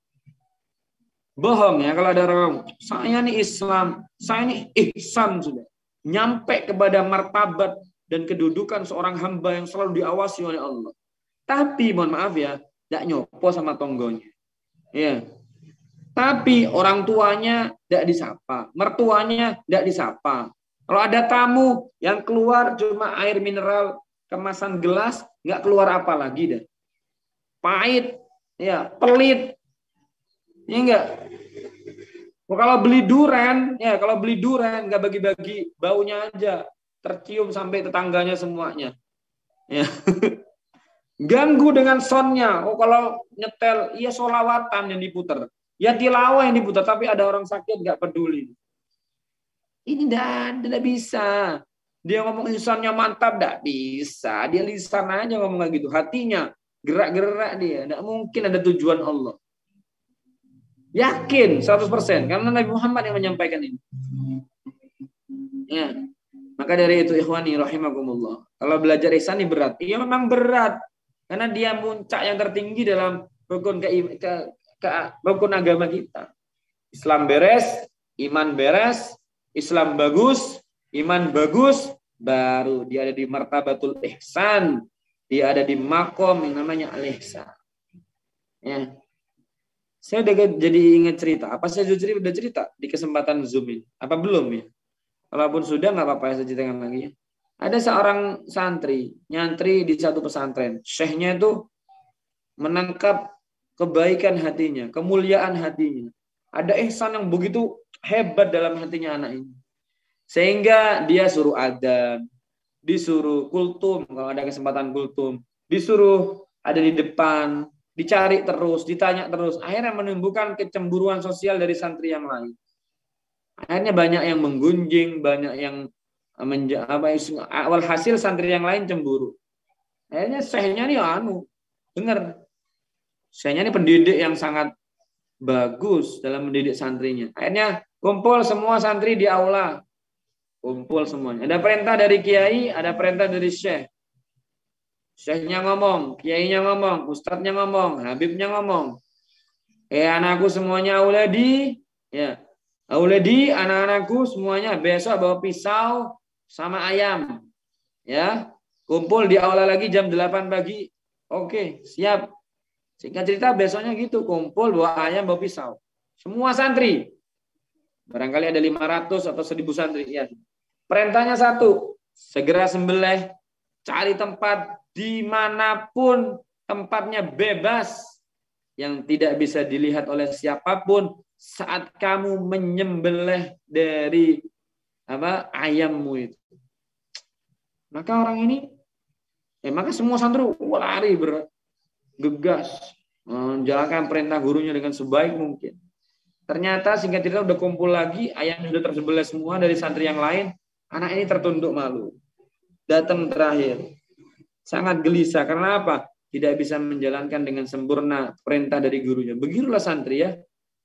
Speaker 3: Bohong ya kalau ada orang, saya ini Islam, saya ini ihsan sudah. Nyampe kepada martabat dan kedudukan seorang hamba yang selalu diawasi oleh Allah. Tapi mohon maaf ya, tidak nyopo sama tonggonya. Ya. Tapi orang tuanya tidak disapa, mertuanya tidak disapa. Kalau ada tamu yang keluar cuma air mineral kemasan gelas, nggak keluar apa lagi dah. Pahit, ya, pelit, ya enggak. Kalau beli durian, ya kalau beli durian nggak bagi-bagi, baunya aja tercium sampai tetangganya semuanya. Ya. Ganggu dengan soundnya. Oh kalau nyetel, iya solawatan yang diputar, ya tilawah yang diputar, tapi ada orang sakit nggak peduli. Ini tidak bisa. Dia ngomong lisannya mantap, tidak bisa. Dia lisan aja ngomong kayak gitu, hatinya gerak-gerak dia, tidak mungkin ada tujuan Allah. Yakin 100% karena Nabi Muhammad yang menyampaikan ini. Ya. Maka dari itu ikhwani rahimakumullah, kalau belajar ihsan ini berat. Iya memang berat karena dia puncak yang tertinggi dalam rukun rukun agama kita. Islam beres, iman beres, Islam bagus, iman bagus, baru dia ada di martabatul ihsan. Dia ada di makom yang namanya al-ihsan. Ya. Saya udah jadi ingat cerita. Apa saya udah cerita di kesempatan Zoom ini? Apa belum ya? Kalaupun sudah nggak apa-apa, saya ceritakan lagi ya. Ada seorang santri, nyantri di satu pesantren. Syekhnya itu menangkap kebaikan hatinya, kemuliaan hatinya. Ada ihsan yang begitu hebat dalam hatinya anak ini. Sehingga dia suruh adzan, disuruh kultum kalau ada kesempatan kultum, disuruh ada di depan, dicari terus, ditanya terus. Akhirnya menimbulkan kecemburuan sosial dari santri yang lain. Akhirnya banyak yang menggunjing, banyak yang awal hasil santri yang lain cemburu. Akhirnya syekhnya nih dengar. Syekhnya ini pendidik yang sangat bagus dalam mendidik santrinya. Akhirnya kumpul semua santri di aula. Kumpul semuanya. Ada perintah dari kiai, ada perintah dari syekh. Syekhnya ngomong, kiainya ngomong, ustadznya ngomong, habibnya ngomong. Anakku semuanya auladi, ya. Auladi, anak-anakku semuanya besok bawa pisau sama ayam. Ya. Kumpul di aula lagi jam 8 pagi. Oke, siap. Singkat cerita besoknya gitu, kumpul bawa ayam, bawa pisau. Semua santri. Barangkali ada 500 atau 1000 santri. Ya. Perintahnya satu, segera sembelih, cari tempat dimanapun tempatnya bebas yang tidak bisa dilihat oleh siapapun saat kamu menyembelih dari ayammu itu. Maka orang ini, maka semua santri lari bergegas menjalankan perintah gurunya dengan sebaik mungkin. Ternyata singkat cerita udah kumpul lagi, ayam sudah tersembelih semua dari santri yang lain. Anak ini tertunduk malu. Datang terakhir. Sangat gelisah. Karena apa? tidak bisa menjalankan dengan sempurna perintah dari gurunya. Begitulah santri ya.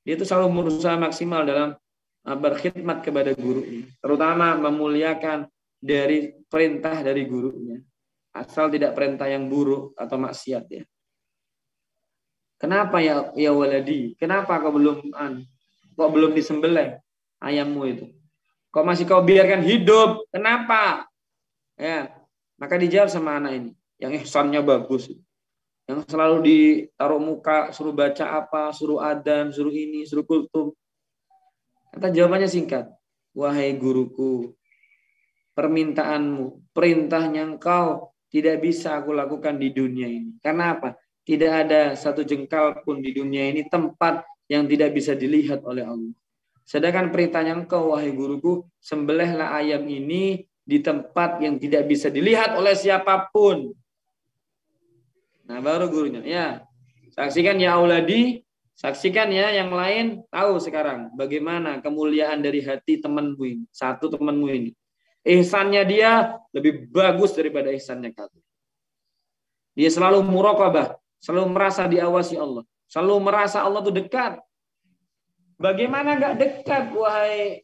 Speaker 3: Dia itu selalu berusaha maksimal dalam berkhidmat kepada gurunya, terutama memuliakan dari perintah dari gurunya. Asal tidak perintah yang buruk atau maksiat ya. Kenapa ya waladi? Kenapa kau belum disembelih ayammu itu? Kok masih kau biarkan hidup? Kenapa? Ya, maka dijawab sama anak ini, yang ihsannya bagus, yang selalu ditaruh muka, suruh baca apa, suruh adzan, suruh ini, suruh kultum. Kata jawabannya singkat, wahai guruku, permintaanmu, perintahnya engkau tidak bisa aku lakukan di dunia ini. Karena apa? Tidak ada satu jengkal pun di dunia ini tempat yang tidak bisa dilihat oleh Allah. Sedangkan perintahnya engkau, wahai guruku, sembelihlah ayam ini di tempat yang tidak bisa dilihat oleh siapapun. Nah, baru gurunya. Ya, saksikan ya auladi, saksikan ya yang lain, tahu sekarang bagaimana kemuliaan dari hati temanmu ini. Satu temanmu ini. Ihsannya dia lebih bagus daripada ihsannya kamu. Dia selalu muraqabah, selalu merasa diawasi Allah, selalu merasa Allah itu dekat. Bagaimana enggak dekat, wahai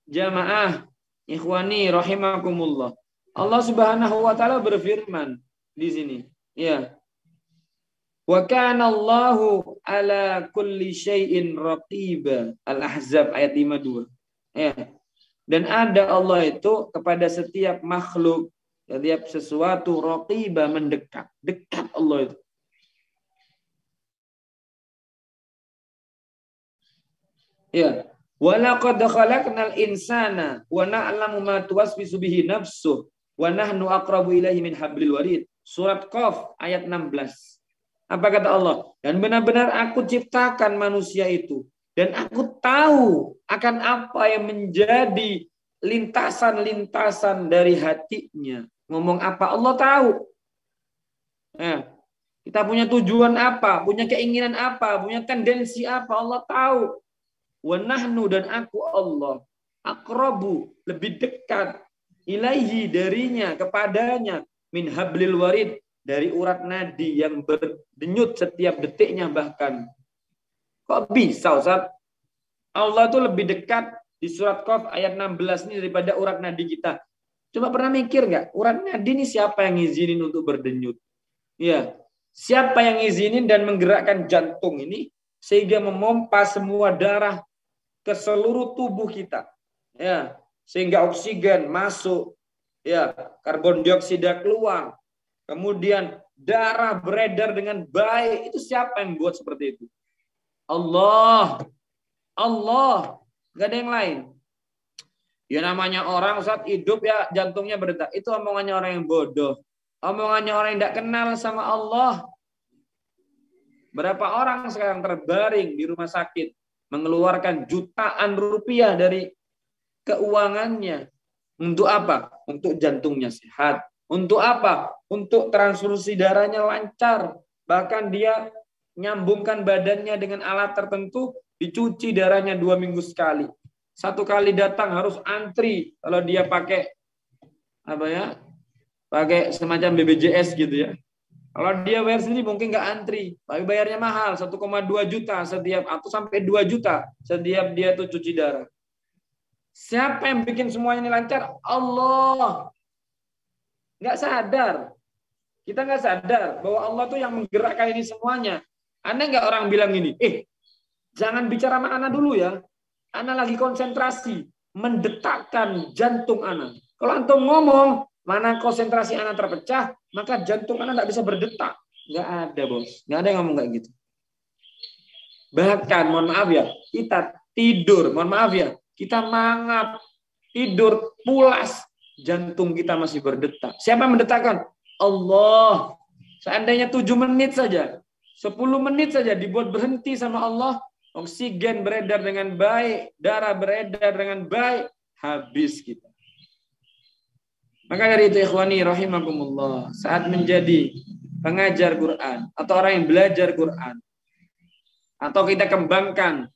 Speaker 3: jamaah ikhwani rahimakumullah. Allah Subhanahu wa taala berfirman di sini, ya. Wa kana Allahu ala kulli syai'in raqiba. Al-Ahzab ayat 52. Ya. Dan ada Allah itu kepada setiap makhluk, setiap sesuatu raqiba, mendekat. Dekat Allah itu. Ya. Wa laqad khalaqnal insana wa na'lamu ma tuwaswisu bihi nafsuh wa nahnu aqrabu ilaihi min hablil warid. Surat Qaf ayat 16. Apa kata Allah? Dan benar-benar aku ciptakan manusia itu. Dan aku tahu akan apa yang menjadi lintasan-lintasan dari hatinya. Ngomong apa? Allah tahu. Nah, kita punya tujuan apa? Punya keinginan apa? Punya tendensi apa? Allah tahu. Wa nahnu, dan aku Allah, aqrabu, lebih dekat, ilaihi, darinya, kepadanya, min hablil warid, dari urat nadi yang berdenyut setiap detiknya bahkan. Kok bisa Ustaz? Allah itu lebih dekat di surat Qaf ayat 16 ini daripada urat nadi kita. Coba pernah mikir nggak? Urat nadi ini siapa yang ngizinin untuk berdenyut? Ya, siapa yang ngizinin dan menggerakkan jantung ini sehingga memompa semua darah ke seluruh tubuh kita? Ya, sehingga oksigen masuk, ya, karbon dioksida keluar. Kemudian darah beredar dengan baik. Itu siapa yang buat seperti itu? Allah. Allah. Gak ada yang lain. Ya namanya orang saat hidup ya jantungnya berdetak. Itu omongannya orang yang bodoh. Omongannya orang yang tidak kenal sama Allah. Berapa orang sekarang terbaring di rumah sakit, mengeluarkan jutaan rupiah dari keuangannya. Untuk apa? Untuk jantungnya sehat. Untuk apa? Untuk transfusi darahnya lancar. Bahkan dia nyambungkan badannya dengan alat tertentu, dicuci darahnya 2 minggu sekali. 1 kali datang harus antri. Kalau dia pakai apa ya? Pakai semacam BPJS gitu ya. Kalau dia bayar sendiri mungkin nggak antri, tapi bayarnya mahal, 1,2 juta setiap, atau sampai 2 juta setiap dia tuh cuci darah. Siapa yang bikin semuanya ini lancar? Allah. Nggak sadar. Kita nggak sadar bahwa Allah tuh yang menggerakkan ini semuanya. Anda nggak orang bilang gini, jangan bicara sama Ana dulu ya. Ana lagi konsentrasi, mendetakkan jantung Ana. Kalau antum ngomong, mana konsentrasi Ana terpecah, maka jantung Ana nggak bisa berdetak. Nggak ada, bos. Nggak ada yang ngomong kayak gitu. Bahkan, mohon maaf ya, kita tidur, mohon maaf ya, kita mangap, tidur, pulas, jantung kita masih berdetak. Siapa yang mendetakkan? Allah. Seandainya 7 menit saja, 10 menit saja dibuat berhenti sama Allah, oksigen beredar dengan baik, darah beredar dengan baik, habis kita. Maka dari itu ikhwani rahimakumullah, saat menjadi pengajar Quran atau orang yang belajar Quran, atau kita kembangkan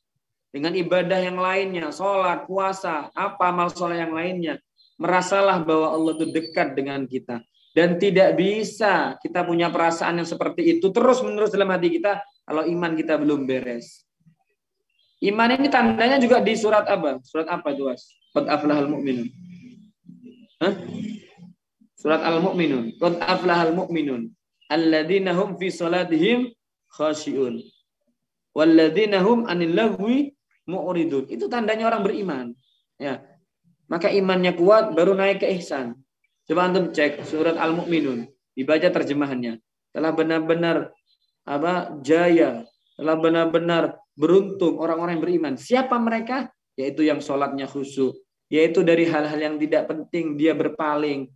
Speaker 3: dengan ibadah yang lainnya, sholat, puasa, apa amal sholat yang lainnya, merasalah bahwa Allah itu dekat dengan kita. Dan tidak bisa kita punya perasaan yang seperti itu terus-menerus dalam hati kita kalau iman kita belum beres. Iman ini tandanya juga di surat apa? Surat apa itu, Was? Qad aflahal mu'minun. Hah? Surat Al-Mu'minun. Qad aflahal mu'minun. Alladzina hum fi salatihim khashi'un. Walladzina hum 'anil lagwi mu'ridun. Itu tandanya orang beriman. Ya. Maka imannya kuat baru naik ke ihsan. Coba antum cek surat Al-Mu'minun, dibaca terjemahannya. Telah benar-benar jaya, telah benar-benar beruntung orang-orang yang beriman. Siapa mereka? Yaitu yang sholatnya khusyuk, yaitu dari hal-hal yang tidak penting dia berpaling.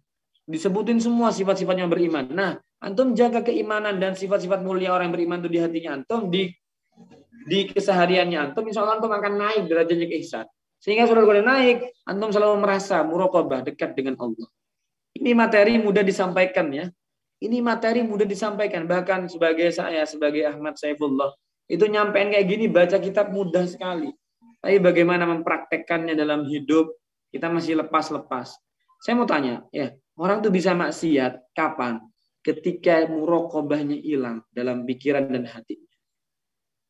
Speaker 3: Disebutin semua sifat-sifatnya beriman. Nah, antum jaga keimanan dan sifat-sifat mulia orang yang beriman itu di hatinya antum, di kesehariannya antum, insya Allah antum akan naik derajatnya ke ihsan. Sehingga sudah naik, antum selalu merasa muraqabah, dekat dengan Allah. Ini materi mudah disampaikan ya. Ini materi mudah disampaikan. Bahkan sebagai saya, sebagai Ahmad Saifullah, itu nyampein kayak gini, baca kitab mudah sekali. Tapi bagaimana mempraktekkannya dalam hidup, kita masih lepas-lepas. Saya mau tanya, ya, orang tuh bisa maksiat kapan? Ketika muraqabahnya hilang dalam pikiran dan hati.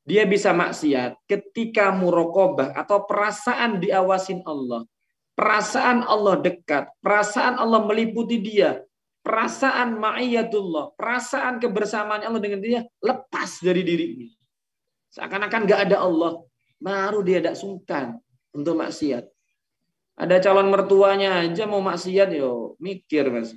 Speaker 3: Dia bisa maksiat ketika muraqabah atau perasaan diawasin Allah. Perasaan Allah dekat, perasaan Allah meliputi dia, perasaan ma'iyatullah, perasaan kebersamaan Allah dengan dia lepas dari dirinya. Seakan-akan gak ada Allah, baru dia tidak sungkan untuk maksiat. Ada calon mertuanya aja mau maksiat, yo mikir mas.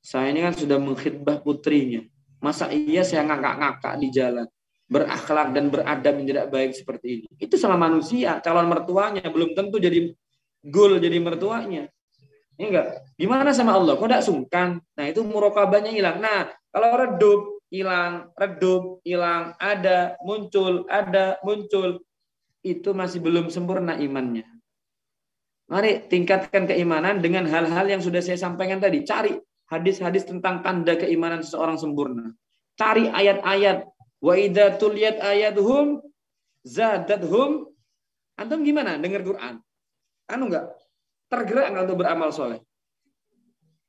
Speaker 3: Saya ini kan sudah mengkhidbah putrinya, masa iya saya ngakak-ngakak di jalan, berakhlak dan beradab yang tidak baik seperti ini. Itu sama manusia, calon mertuanya belum tentu jadi goal jadi mertuanya. Ini enggak. Gimana sama Allah? Kok tidak sungkan? Nah, itu muraqabahnya hilang. Nah, kalau redup, hilang, ada, muncul, itu masih belum sempurna imannya. Mari tingkatkan keimanan dengan hal-hal yang sudah saya sampaikan tadi. Cari hadis-hadis tentang tanda keimanan seseorang sempurna. Cari ayat-ayat. Wa idza tuliyat ayatuhum zadatuhum. Antum gimana dengar Quran? Anu enggak? Tergerak enggak untuk beramal soleh?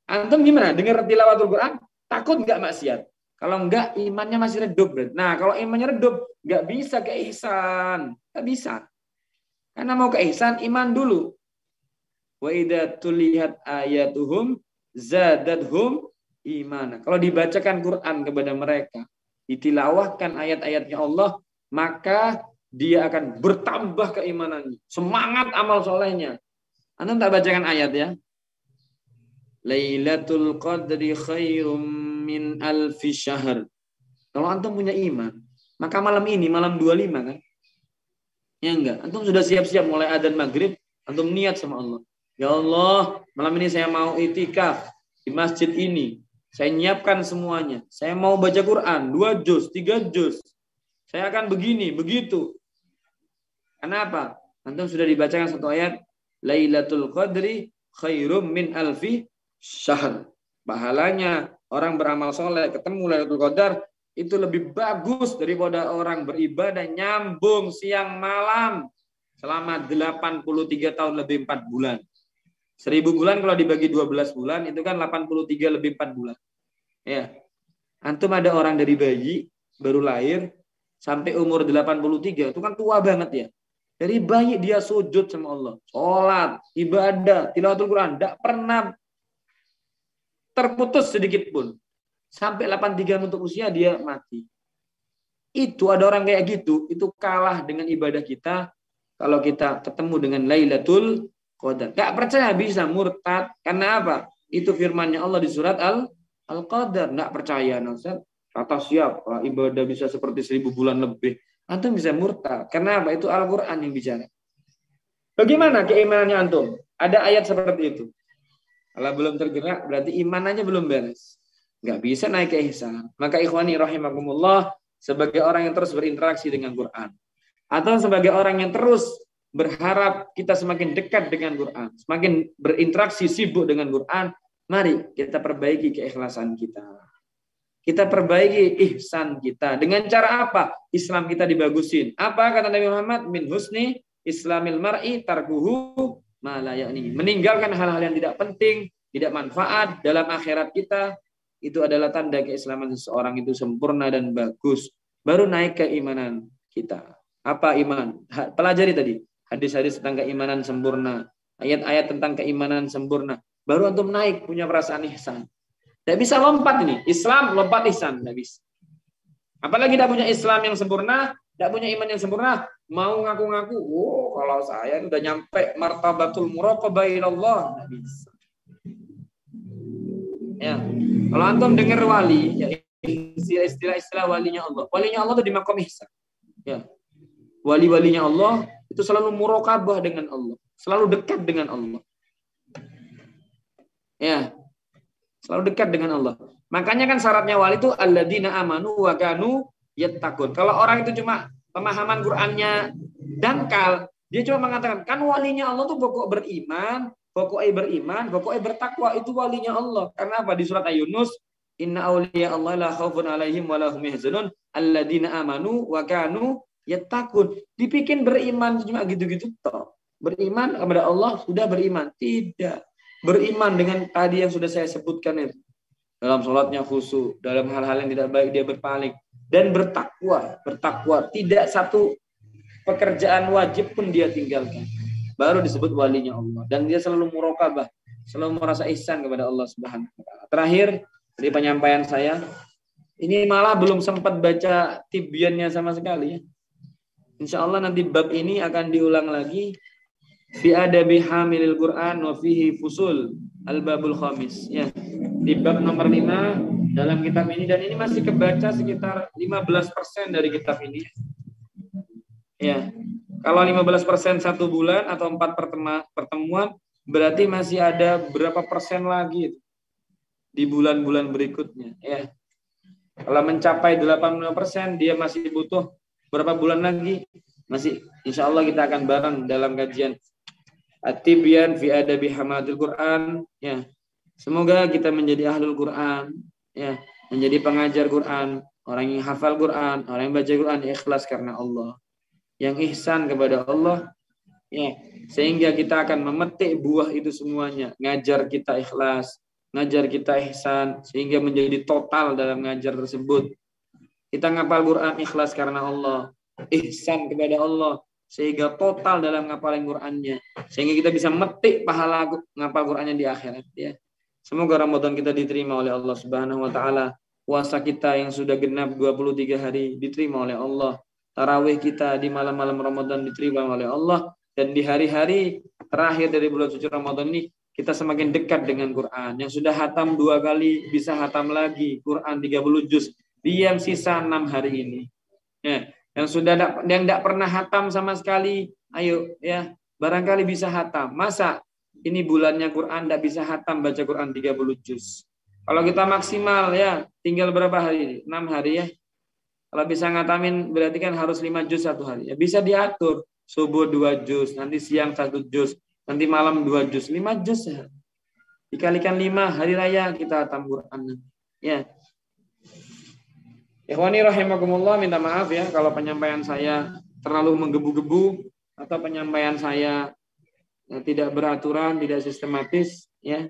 Speaker 3: Antum gimana dengar tilawatul Quran? Takut enggak maksiat? Kalau enggak, imannya masih redup. Nah, kalau imannya redup, enggak bisa ke ihsan. Enggak bisa. Karena mau ke ihsan, iman dulu. Wa idza tuliyat ayatuhum zadatuhum imana. Kalau dibacakan Quran kepada mereka, ditilawahkan ayat-ayatnya Allah, maka dia akan bertambah keimanannya, semangat amal solehnya. Antum tak bacakan ayat ya? Lailatul Qadri khairum min alfi syahr. Kalau antum punya iman, maka malam ini, malam 25 kan? Ya enggak? Antum sudah siap-siap mulai adzan maghrib, antum niat sama Allah. Ya Allah, malam ini saya mau itikaf di masjid ini. Saya nyiapkan semuanya. Saya mau baca Quran 2 juz, 3 juz. Saya akan begini, begitu. Kenapa? Antum sudah dibacakan satu ayat, Lailatul Qadri khairum min alfi syahr. Pahalanya orang beramal soleh ketemu Lailatul Qadar itu lebih bagus daripada orang beribadah nyambung siang malam selama 83 tahun lebih 4 bulan. 1000 bulan kalau dibagi 12 bulan itu kan 83 lebih 4 bulan. Ya. Antum ada orang dari bayi baru lahir sampai umur 83 itu kan tua banget ya. Dari bayi dia sujud sama Allah, sholat, ibadah, tilawatul Quran, tidak pernah terputus sedikit pun. Sampai 83 untuk usia dia mati. Itu ada orang kayak gitu, itu kalah dengan ibadah kita kalau kita ketemu dengan Lailatul Qadar. Gak percaya bisa murtad. Karena apa? Itu firmannya Allah di surat Al-Qadar. Gak percaya. Kata siapa? Ibadah bisa seperti 1000 bulan lebih. Antum bisa murtad. Karena apa? Itu Al-Quran yang bicara. Bagaimana keimanannya antum? Ada ayat seperti itu. Kalau belum tergerak, berarti imanannya belum beres. Gak bisa naik ke ihsan. Maka ikhwani rahimakumullah, sebagai orang yang terus berinteraksi dengan Quran. Atau sebagai orang yang terus berharap kita semakin dekat dengan Quran, semakin berinteraksi sibuk dengan Quran, mari kita perbaiki keikhlasan kita. Kita perbaiki ihsan kita. Dengan cara apa? Islam kita dibagusin. Apa kata Nabi Muhammad? Min husni islamil mar'i tarkuhu ma la ya'ni. Meninggalkan hal-hal yang tidak penting, tidak manfaat dalam akhirat kita, itu adalah tanda keislaman seseorang itu sempurna dan bagus. Baru naik keimanan kita. Apa iman? Pelajari tadi hadis-hadis tentang keimanan sempurna, ayat-ayat tentang keimanan sempurna. Baru antum naik punya perasaan ihsan. Tidak bisa lompat ini. Islam lompat ihsan, tidak bisa. Apalagi tidak punya Islam yang sempurna, tidak punya iman yang sempurna, mau ngaku-ngaku, oh kalau saya sudah nyampe martabatul muraqabah ilallah, tidak bisa. Ya, kalau antum dengar wali, ya istilah walinya Allah. Walinya Allah itu di maqam ihsan. Ya. Wali-walinya Allah itu selalu muraqabah dengan Allah, selalu dekat dengan Allah. Ya. Selalu dekat dengan Allah. Makanya kan syaratnya wali itu alladzina amanu wa kanu yattaqun. Kalau orang itu cuma pemahaman Qur'annya dangkal, dia cuma mengatakan kan walinya Allah tuh pokoknya bertakwa, itu walinya Allah. Karena apa? Di surat Yunus, inna auliya Allah la khaufun alaihim wa lahum yahzanun alladzina amanu wa kanu yattaqun. Dibikin beriman cuma gitu-gitu toh. Beriman kepada Allah sudah beriman. Tidak. Beriman dengan tadi yang sudah saya sebutkan itu. Dalam sholatnya khusyuk, dalam hal-hal yang tidak baik dia berpaling. Dan bertakwa. Tidak satu pekerjaan wajib pun dia tinggalkan. Baru disebut walinya Allah. Dan dia selalu muraqabah, selalu merasa ihsan kepada Allah Subhanahu wa Ta'ala. Terakhir, dari penyampaian saya, ini malah belum sempat baca tibyannya sama sekali. Insya Allah nanti bab ini akan diulang lagi. Fi adabi hamilil Quran wa fihi fusul al-babul khamis. Ya, di bab nomor 5 dalam kitab ini, dan ini masih kebaca sekitar 15% dari kitab ini. Ya. Kalau 15% 1 bulan atau 4 pertemuan, berarti masih ada berapa persen lagi di bulan-bulan berikutnya, ya. Kalau mencapai 85%, dia masih butuh berapa bulan lagi? Masih, insya Allah kita akan bareng dalam kajian At-Tibyan fi adabi hamadil Quran, ya. Semoga kita menjadi ahlul Quran, ya, menjadi pengajar Quran, orang yang hafal Quran, orang yang baca Quran ikhlas karena Allah, yang ihsan kepada Allah, ya, sehingga kita akan memetik buah itu semuanya. Ngajar kita ikhlas, ngajar kita ihsan, sehingga menjadi total dalam ngajar tersebut. Kita ngapal Quran ikhlas karena Allah, ihsan kepada Allah, sehingga total dalam ngapalin Qurannya, sehingga kita bisa metik pahala ngapal Qurannya di akhirat, ya. Semoga Ramadan kita diterima oleh Allah Subhanahu wa Ta'ala. Puasa kita yang sudah genap 23 hari diterima oleh Allah. Tarawih kita di malam-malam Ramadan diterima oleh Allah. Dan di hari-hari terakhir dari bulan suci Ramadan ini, kita semakin dekat dengan Quran. Yang sudah hatam 2 kali bisa hatam lagi Quran 30 juz di yang sisa 6 hari ini, ya. Yang tidak pernah hatam sama sekali, ayo, ya, barangkali bisa hatam. Masa ini bulannya Quran tidak bisa hatam baca Quran 30 juz? Kalau kita maksimal, ya, tinggal berapa hari? 6 hari, ya. Kalau bisa ngatamin berarti kan harus 5 juz 1 hari. Ya, bisa diatur. Subuh 2 juz, nanti siang 1 juz, nanti malam 2 juz, 5 juz, ya. Dikalikan 5 hari raya kita hatam Quran, ya. Ikhwani rahimakumullah, minta maaf ya kalau penyampaian saya terlalu menggebu-gebu atau penyampaian saya tidak beraturan, tidak sistematis, ya,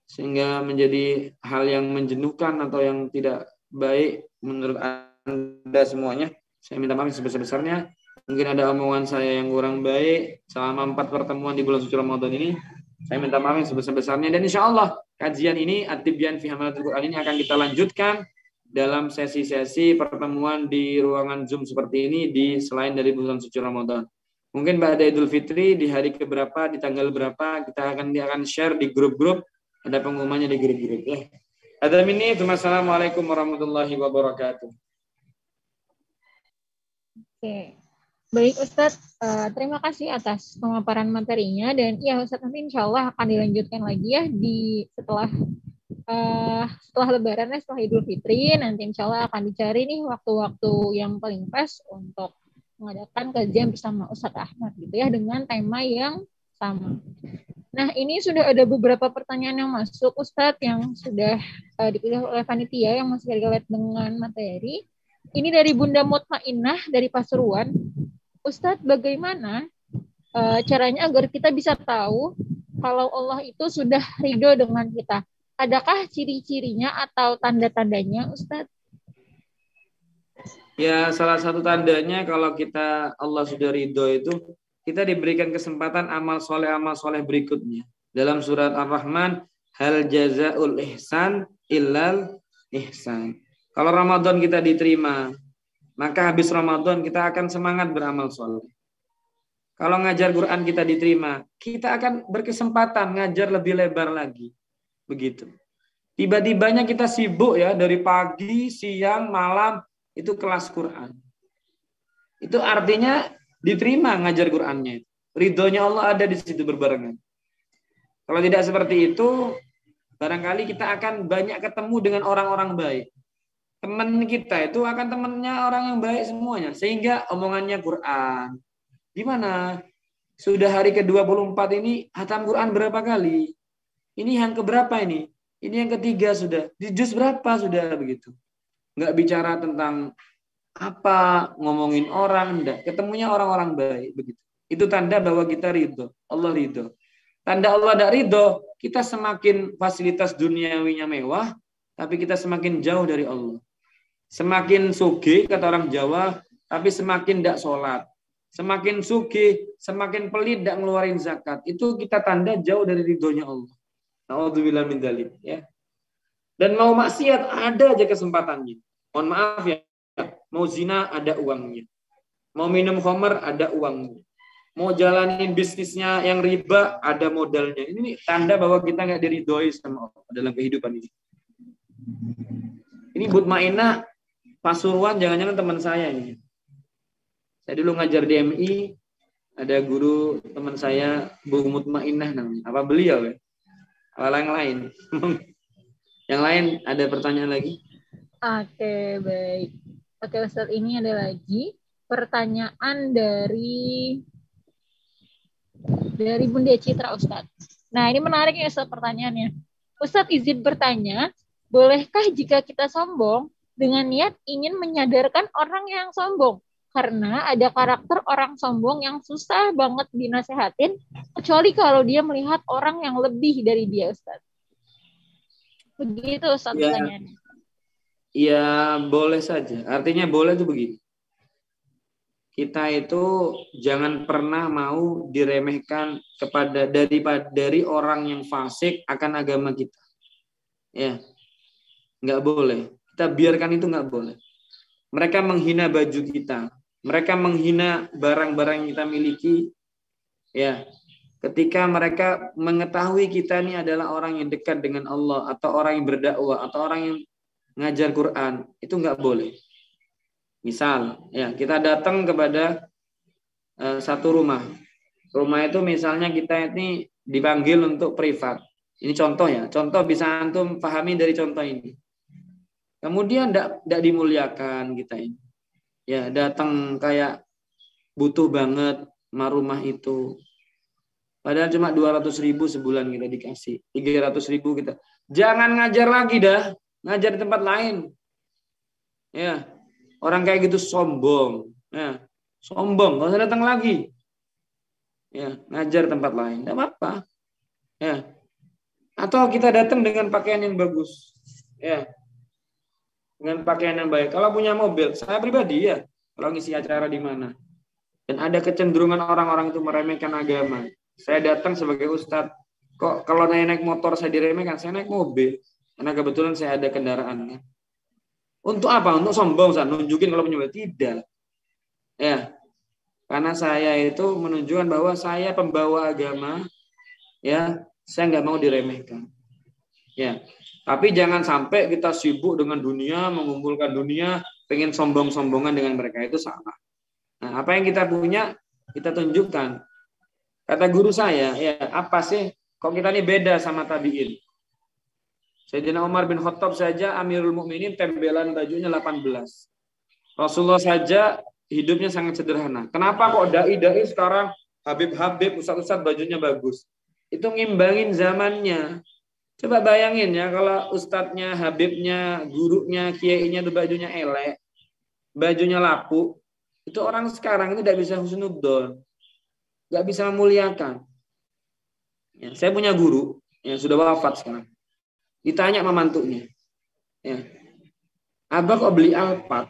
Speaker 3: sehingga menjadi hal yang menjenuhkan atau yang tidak baik menurut Anda semuanya. Saya minta maaf sebesar-besarnya. Mungkin ada omongan saya yang kurang baik selama 4 pertemuan di bulan suci Ramadan ini. Saya minta maaf sebesar-besarnya, dan insya Allah kajian ini At-Tibyan fi Hamalatil Quran ini akan kita lanjutkan dalam sesi-sesi pertemuan di ruangan Zoom seperti ini di selain dari bulan suci Ramadan. Mungkin pada Idul Fitri di hari keberapa, di tanggal berapa, kita akan share di grup-grup, ada pengumumannya di grup-grup, ya. Ada ini, Assalamualaikum warahmatullahi wabarakatuh.
Speaker 1: Oke. Baik Ustadz, terima kasih atas pemaparan materinya, dan ya Ustadz nanti insya Allah akan dilanjutkan lagi ya di setelah Lebaran, setelah Idul Fitri, nanti insya Allah akan dicari nih waktu-waktu yang paling pas untuk mengadakan kajian bersama Ustadz Ahmad gitu ya, dengan tema yang sama. Nah, ini sudah ada beberapa pertanyaan yang masuk Ustadz, yang sudah dipilih oleh panitia yang masih relate dengan materi. Ini dari Bunda Mutmainah dari Pasuruan. Ustadz, bagaimana caranya agar kita bisa tahu kalau Allah itu sudah ridho dengan kita? Adakah ciri-cirinya atau tanda-tandanya, Ustadz?
Speaker 3: Ya, salah satu tandanya kalau kita Allah sudah ridho itu kita diberikan kesempatan amal soleh berikutnya. Dalam surat Ar-Rahman, hal jazaul ihsan illal ihsan. Kalau Ramadan kita diterima, maka habis Ramadan kita akan semangat beramal soleh. Kalau ngajar Quran kita diterima, kita akan berkesempatan ngajar lebih lebar lagi. Begitu. Tiba-tibanya kita sibuk ya dari pagi, siang, malam itu kelas Quran. Itu artinya diterima ngajar Qurannya. Ridhonya Allah ada di situ berbarengan. Kalau tidak seperti itu, barangkali kita akan banyak ketemu dengan orang-orang baik. Teman kita itu akan temannya orang yang baik semuanya. Sehingga omongannya Quran. Gimana? Sudah hari ke-24 ini hatam Quran berapa kali? Ini yang keberapa ini? Ini yang ketiga sudah. Di juz berapa sudah begitu? Nggak bicara tentang apa, ngomongin orang, enggak. Ketemunya orang-orang baik begitu. Itu tanda bahwa kita ridho. Allah ridho. Tanda Allah tidak ridho, kita semakin fasilitas duniawinya mewah, tapi kita semakin jauh dari Allah. Semakin sugih, kata orang Jawa, tapi semakin tidak sholat. Semakin sugih, semakin pelit tidak ngeluarin zakat. Itu kita tanda jauh dari ridhonya Allah. Na'udzubillah min dzalik, ya. Dan mau maksiat ada aja kesempatannya. Mohon maaf ya, mau zina ada uangnya. Mau minum khamar ada uangnya. Mau jalanin bisnisnya yang riba ada modalnya. Ini tanda bahwa kita nggak diridhoi sama Allah dalam kehidupan ini. Ini Mutmainah Pasuruan, jangan-jangan teman saya ini. Saya dulu ngajar di MI, ada guru teman saya Bu Mutmainah namanya. Apa beliau ya? Apa yang lain? Yang lain ada pertanyaan lagi?
Speaker 1: Oke, baik. Oke, Ustadz, ini ada lagi pertanyaan dari Bunda Citra, Ustadz. Nah, ini menarik ya, Ustadz, pertanyaannya. Ustadz izin bertanya, bolehkah jika kita sombong dengan niat ingin menyadarkan orang yang sombong? Karena ada karakter orang sombong yang susah banget dinasehatin, kecuali kalau dia melihat orang yang lebih dari dia, Ustadz. Begitu, Ustadz, pertanyaannya.
Speaker 3: Ya, boleh saja. Artinya boleh itu begini. Kita itu jangan pernah mau diremehkan dari orang yang fasik akan agama kita. Ya, nggak boleh. Kita biarkan itu nggak boleh. Mereka menghina baju kita. Mereka menghina barang-barang yang kita miliki. Ya, ketika mereka mengetahui kita ini adalah orang yang dekat dengan Allah, atau orang yang berdakwah, atau orang yang ngajar Quran, itu nggak boleh. Misal, ya kita datang kepada satu rumah. Rumah itu misalnya kita ini dipanggil untuk privat. Ini contoh ya. Contoh bisa antum pahami dari contoh ini. Kemudian tidak dimuliakan kita ini. Ya, datang kayak butuh banget rumah itu. Padahal cuma 200.000 sebulan kita dikasih. 300.000 kita. Jangan ngajar lagi dah. Ngajar di tempat lain. Ya. Orang kayak gitu sombong. Ya. Sombong. Gak usah datang lagi. Ya. Ngajar tempat lain. Tidak apa-apa. Ya. Atau kita datang dengan pakaian yang bagus. Ya. Dengan pakaian yang baik. Kalau punya mobil, saya pribadi ya, kalau ngisi acara di mana. Dan ada kecenderungan orang-orang itu meremehkan agama. Saya datang sebagai ustadz, kok kalau naik motor saya diremehkan, saya naik mobil. Karena kebetulan saya ada kendaraannya. Untuk apa? Untuk sombong, saya nunjukin kalau punya mobil. Tidak. Ya. Karena saya itu menunjukkan bahwa saya pembawa agama, ya, saya nggak mau diremehkan. Ya. Tapi jangan sampai kita sibuk dengan dunia, mengumpulkan dunia, pengen sombong-sombongan dengan mereka, itu salah. Nah, apa yang kita punya, kita tunjukkan. Kata guru saya, ya apa sih, kok kita ini beda sama tabi'in. Sayyidina Umar bin Khattab saja, Amirul Mukminin, tembelan bajunya 18. Rasulullah saja hidupnya sangat sederhana. Kenapa kok dai-dai sekarang, Habib-habib, ustadz-ustadz bajunya bagus? Itu ngimbangin zamannya. Coba bayangin ya, kalau ustadznya, habibnya, gurunya, kiainya itu bajunya elek, bajunya lapuk, itu orang sekarang itu tidak bisa husnudzon, nggak bisa memuliakan. Ya, saya punya guru yang sudah wafat sekarang. Ditanya sama mantunya, ya, Abah kok beli Alphard?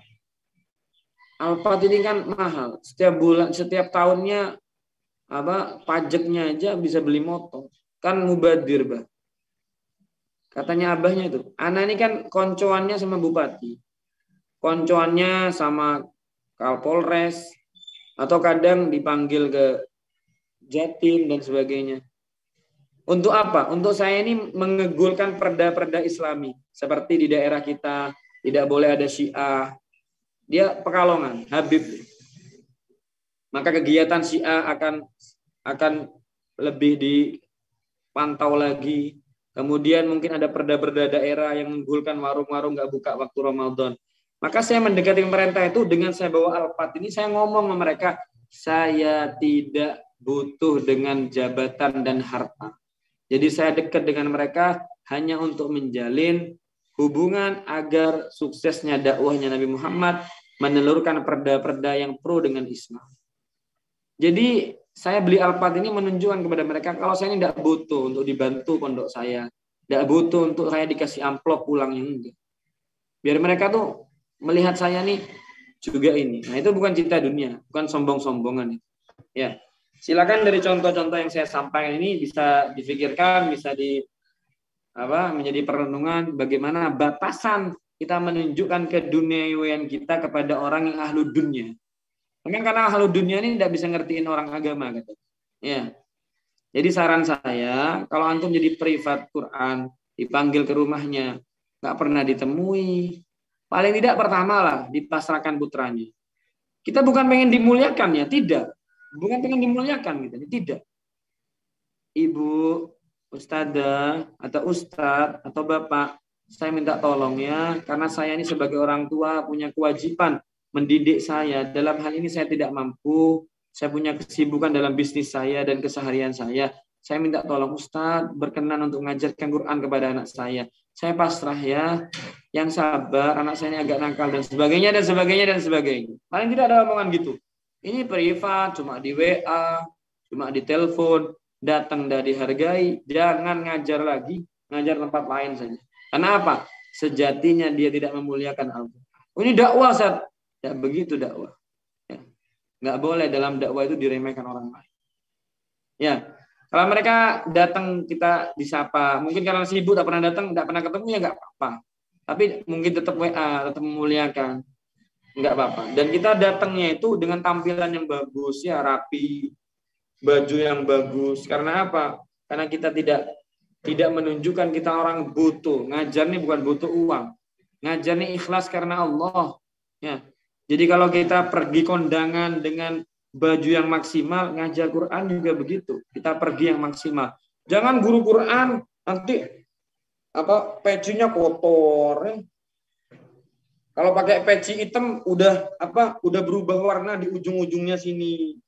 Speaker 3: Alphard ini kan mahal. Setiap bulan, setiap tahunnya pajaknya aja bisa beli motor. Kan mubadir, Bah. Katanya abahnya itu, anak ini kan koncoannya sama bupati. Koncoannya sama Kapolres, atau kadang dipanggil ke Jatim dan sebagainya. Untuk apa? Untuk saya ini mengegulkan perda-perda Islami. Seperti di daerah kita, tidak boleh ada Syiah. Dia Pekalongan, Habib. Maka kegiatan Syiah akan lebih dipantau lagi. Kemudian mungkin ada perda-perda daerah yang menggulkan warung-warung nggak buka waktu Ramadan. Maka saya mendekati pemerintah itu dengan saya bawa Alphard ini, saya ngomong sama mereka, saya tidak butuh dengan jabatan dan harta. Jadi saya dekat dengan mereka hanya untuk menjalin hubungan agar suksesnya dakwahnya Nabi Muhammad menelurkan perda-perda yang pro dengan Islam. Jadi saya beli Alphard ini menunjukkan kepada mereka kalau saya ini tidak butuh untuk dibantu pondok saya, tidak butuh untuk saya dikasih amplop pulang yang enggak. Biar mereka tuh melihat saya nih juga ini. Nah itu bukan cinta dunia, bukan sombong-sombongan. Ya, silakan dari contoh-contoh yang saya sampaikan ini bisa difikirkan, bisa menjadi perenungan bagaimana batasan kita menunjukkan keduniawian kita kepada orang yang ahlu dunia. Mungkin karena ahlu dunia ini tidak bisa ngertiin orang agama gitu. Ya. Jadi saran saya, kalau antum jadi privat Quran, dipanggil ke rumahnya, nggak pernah ditemui, paling tidak pertama lah dipasrahkan putranya. Kita bukan pengen dimuliakan ya, tidak. Bukan pengen dimuliakan gitu, tidak. Ibu, ustadzah, atau ustadz, atau bapak, saya minta tolong ya, karena saya ini sebagai orang tua punya kewajiban mendidik saya. Dalam hal ini saya tidak mampu, saya punya kesibukan dalam bisnis saya dan keseharian saya. Saya minta tolong Ustadz berkenan untuk mengajarkan Quran kepada anak saya. Saya pasrah ya, yang sabar, anak saya ini agak nakal dan sebagainya dan sebagainya dan sebagainya. Paling tidak ada omongan gitu. Ini privat, cuma di WA, cuma di telepon, datang dan dihargai, jangan ngajar lagi, ngajar tempat lain saja. Karena apa? Sejatinya dia tidak memuliakan Al-Quran. Ini dakwah, Ustaz. Ya begitu dakwah. Ya. Nggak boleh dalam dakwah itu diremehkan orang lain. Ya, kalau mereka datang kita disapa, mungkin karena sibuk tak pernah datang, tak pernah ketemu ya nggak apa-apa. Tapi mungkin tetap WA, tetap memuliakan, nggak apa-apa. Dan kita datangnya itu dengan tampilan yang bagus, ya rapi, baju yang bagus. Karena apa? Karena kita tidak menunjukkan kita orang butuh. Ngajar nih bukan butuh uang. Ngajar nih ikhlas karena Allah. Ya. Jadi kalau kita pergi kondangan dengan baju yang maksimal, ngajar Quran juga begitu. Kita pergi yang maksimal. Jangan guru Quran nanti pecinya kotor. Kalau pakai peci hitam udah berubah warna di ujung-ujungnya sini.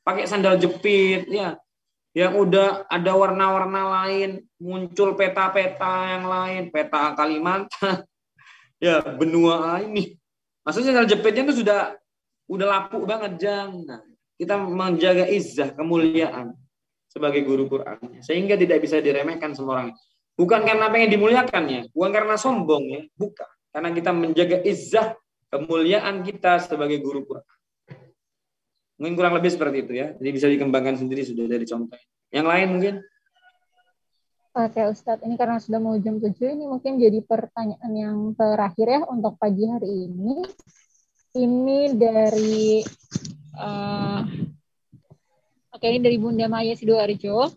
Speaker 3: Pakai sandal jepit ya. Yang udah ada warna-warna lain, muncul peta-peta yang lain, peta Kalimantan. Ya, benua ini. Maksudnya sandal jepitnya itu udah lapuk banget, jangan. Kita menjaga izzah, kemuliaan sebagai guru Quran, sehingga tidak bisa diremehkan semua orang. Bukan karena pengen dimuliakan ya, bukan karena sombong ya, bukan. Karena kita menjaga izzah, kemuliaan kita sebagai guru Quran. Mungkin kurang lebih seperti itu ya. Jadi bisa dikembangkan sendiri sudah dari contoh. Yang lain mungkin?
Speaker 1: Oke Ustadz, ini karena sudah mau jam 7, ini mungkin jadi pertanyaan yang terakhir ya untuk pagi hari ini. Ini dari ini dari Bunda Maya Sidoarjo.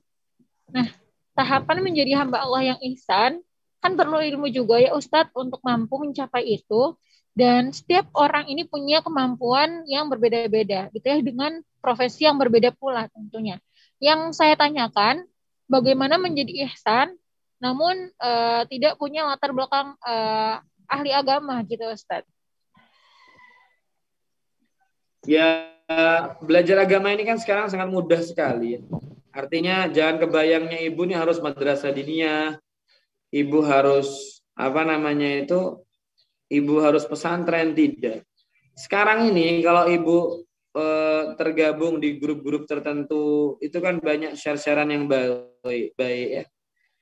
Speaker 1: Nah, tahapan menjadi hamba Allah yang ihsan kan perlu ilmu juga ya Ustadz untuk mampu mencapai itu. Dan setiap orang ini punya kemampuan yang berbeda-beda, gitu ya, dengan profesi yang berbeda pula tentunya. Yang saya tanyakan, bagaimana menjadi ihsan, namun tidak punya latar belakang ahli agama, gitu Ustadz.
Speaker 3: Ya, belajar agama ini kan sekarang sangat mudah sekali. Artinya jangan kebayangnya ibu ini harus madrasah diniyah, ibu harus ibu harus pesantren, tidak. Sekarang ini kalau ibu tergabung di grup-grup tertentu, itu kan banyak share-sharean yang baik ya.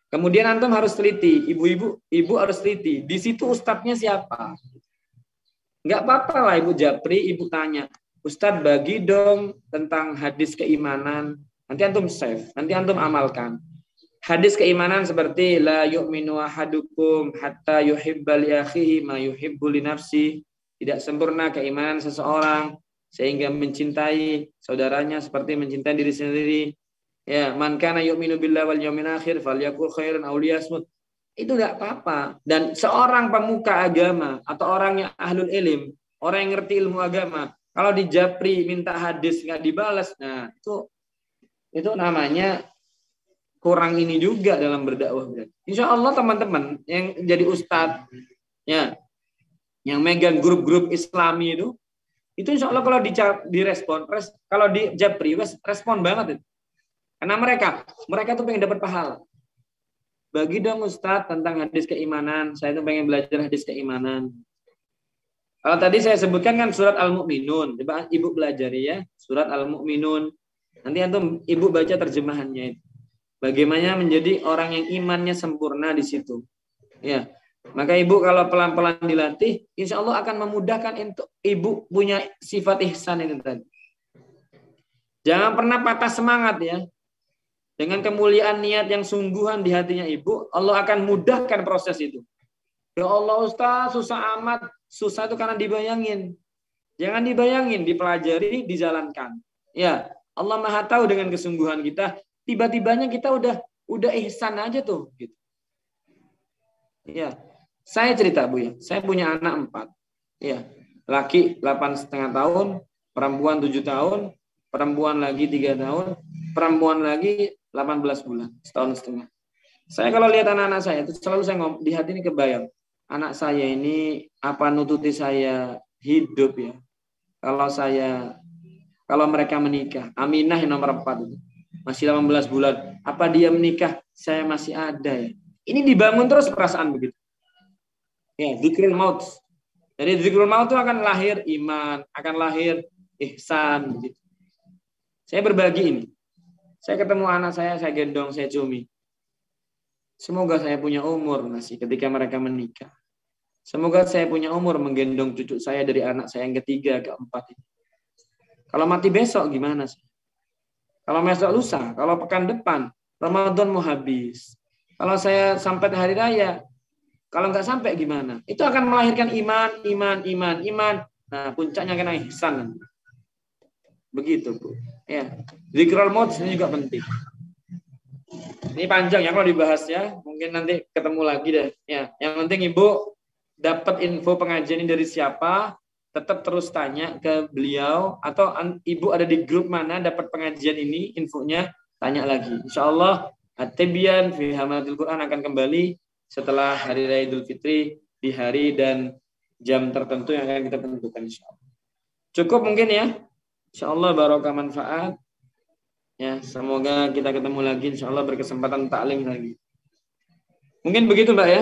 Speaker 3: Kemudian antum harus teliti, ibu harus teliti. Di situ ustadznya siapa? Nggak apa-apa lah ibu japri, ibu tanya, Ustadz bagi dong tentang hadis keimanan. Nanti antum save, nanti antum amalkan. Hadis keimanan seperti la yu'minu ahadukum hatta yuhibba li akhihi ma yuhibbu li nafsi. Tidak sempurna keimanan seseorang sehingga mencintai saudaranya seperti mencintai diri sendiri. Ya, man kana yu'minu billahi wal yawmil akhir falyakul khairan aw liyasmut. Itu enggak apa-apa. Dan seorang pemuka agama atau orang yang ahlul ilm, orang yang ngerti ilmu agama, kalau di japri minta hadis enggak dibalas, nah itu namanya kurang ini juga dalam berdakwah. Insya Allah teman-teman yang jadi ustadz, ya, yang megang grup-grup Islami itu insya Allah kalau direspon, kalau di japri respon banget itu. Karena mereka tuh pengen dapat pahala. Bagi dong Ustadz tentang hadis keimanan, saya tuh pengen belajar hadis keimanan. Kalau tadi saya sebutkan kan surat Al-Mu'minun, coba ibu belajar ya, surat Al-Mu'minun. Nanti antum ibu baca terjemahannya itu. Bagaimana menjadi orang yang imannya sempurna di situ. Ya, maka ibu kalau pelan-pelan dilatih, insya Allah akan memudahkan untuk ibu punya sifat ihsan itu tadi. Jangan pernah patah semangat ya. Dengan kemuliaan niat yang sungguhan di hatinya ibu, Allah akan mudahkan proses itu. Ya Allah Ustaz, susah amat. Susah itu karena dibayangin. Jangan dibayangin, dipelajari, dijalankan. Ya, Allah Maha tahu dengan kesungguhan kita. Tiba-tibanya kita udah ihsan aja tuh. Gitu. Ya, saya cerita Bu ya. Saya punya anak 4. Ya, laki 8,5 tahun, perempuan 7 tahun, perempuan lagi 3 tahun, perempuan lagi 18 bulan, setahun setengah. Saya kalau lihat anak-anak saya itu selalu saya ngomong, di hati ini kebayang, anak saya ini apa nututi saya hidup ya. Kalau mereka menikah, Aminah yang nomor 4 itu, masih 18 bulan, apa dia menikah, saya masih ada ya. Ini dibangun terus perasaan begitu. Ya, dzikrul maut. Jadi dzikrul maut itu akan lahir iman, akan lahir ihsan begitu. Saya berbagi ini. Saya ketemu anak saya gendong, saya cumi. Semoga saya punya umur masih ketika mereka menikah. Semoga saya punya umur menggendong cucu saya dari anak saya yang ketiga, keempat. Kalau mati besok gimana sih? Kalau besok lusa, kalau pekan depan, Ramadan mau habis. Kalau saya sampai hari raya, kalau nggak sampai gimana? Itu akan melahirkan iman. Nah, puncaknya kena ihsan. Begitu, Bu. Ya. Dzikrul maut ini juga penting. Ini panjang ya kalau dibahas ya. Mungkin nanti ketemu lagi deh. Ya, yang penting Ibu dapat info pengajian ini dari siapa, tetap terus tanya ke beliau atau Ibu ada di grup mana dapat pengajian ini, infonya tanya lagi. Insyaallah At-Tibyan fi Hamalatil Quran akan kembali setelah hari Raya Idul Fitri di hari dan jam tertentu yang akan kita tentukan insyaallah. Cukup mungkin ya. Insyaallah barokah manfaat. Ya, semoga kita ketemu lagi insyaallah berkesempatan taklim lagi. Mungkin begitu Mbak ya.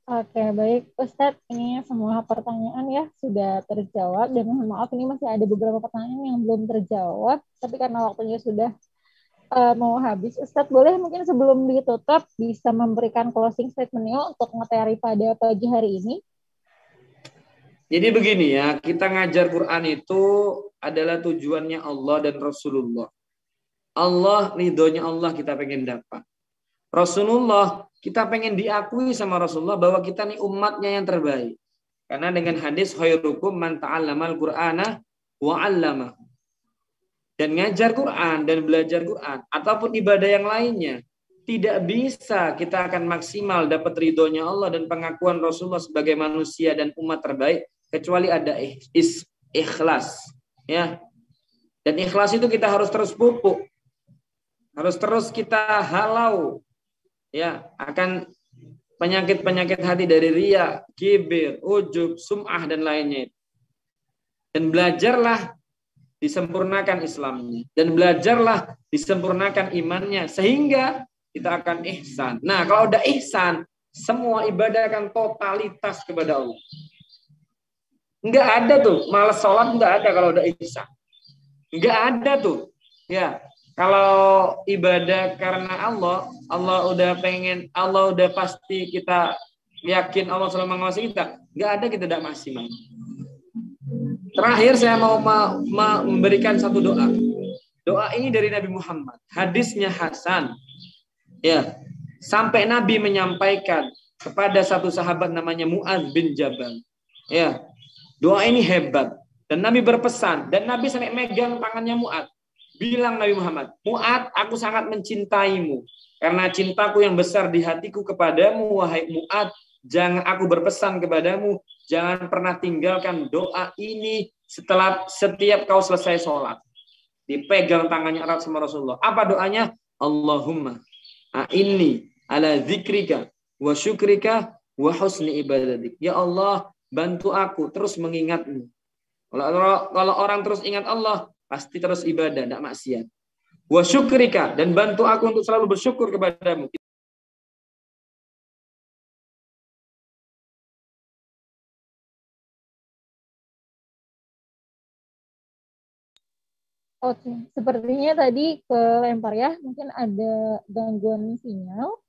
Speaker 1: Oke, baik Ustadz, ini semua pertanyaan ya sudah terjawab dan mohon maaf ini masih ada beberapa pertanyaan yang belum terjawab, tapi karena waktunya sudah mau habis, Ustadz boleh mungkin sebelum ditutup bisa memberikan closing statement-nya untuk materi pada pagi hari ini?
Speaker 3: Jadi begini ya, kita ngajar Quran itu adalah tujuannya Allah dan Rasulullah. Allah, ridhonya Allah kita pengen dapat. Rasulullah, kita pengen diakui sama Rasulullah bahwa kita nih umatnya yang terbaik. Karena dengan hadis khairukum man ta'allamal Qur'ana wa 'allama. Dan ngajar Quran dan belajar Quran ataupun ibadah yang lainnya tidak bisa kita akan maksimal dapat ridhonya Allah dan pengakuan Rasulullah sebagai manusia dan umat terbaik kecuali ada ikhlas, ya. Dan ikhlas itu kita harus terus pupuk, harus terus kita halau, ya, akan penyakit-penyakit hati dari riya, kibir, ujub, sum'ah dan lainnya. Dan belajarlah disempurnakan Islamnya dan belajarlah disempurnakan imannya sehingga kita akan ihsan. Nah, kalau udah ihsan, semua ibadah akan totalitas kepada Allah. Nggak ada tuh, malas sholat nggak ada kalau udah isya. Nggak ada tuh. Ya, kalau ibadah karena Allah, Allah udah pasti kita yakin Allah selalu mengawasi kita. Nggak ada kita tidak maksimal. Terakhir saya mau memberikan satu doa. Doa ini dari Nabi Muhammad. Hadisnya Hasan. Ya, sampai Nabi menyampaikan kepada satu sahabat namanya Mu'adz bin Jabal. Ya, doa ini hebat. Dan Nabi berpesan. Dan Nabi sampai megang tangannya Mu'adz. Bilang Nabi Muhammad, Mu'adz, aku sangat mencintaimu. Karena cintaku yang besar di hatiku kepadamu, wahai Mu'adz. Jangan aku berpesan kepadamu, jangan pernah tinggalkan doa ini setiap kau selesai sholat. Dipegang tangannya erat sama Rasulullah. Apa doanya? Allahumma a'inni ala zikrika wa syukrika wa husni ibadatik. Ya Allah, bantu aku terus mengingatmu. Kalau orang terus ingat Allah, pasti terus ibadah, tidak maksiat. Wa syukrika, dan bantu aku untuk selalu bersyukur kepadamu.
Speaker 1: Oke, sepertinya tadi kelempar ya, mungkin ada gangguan sinyal.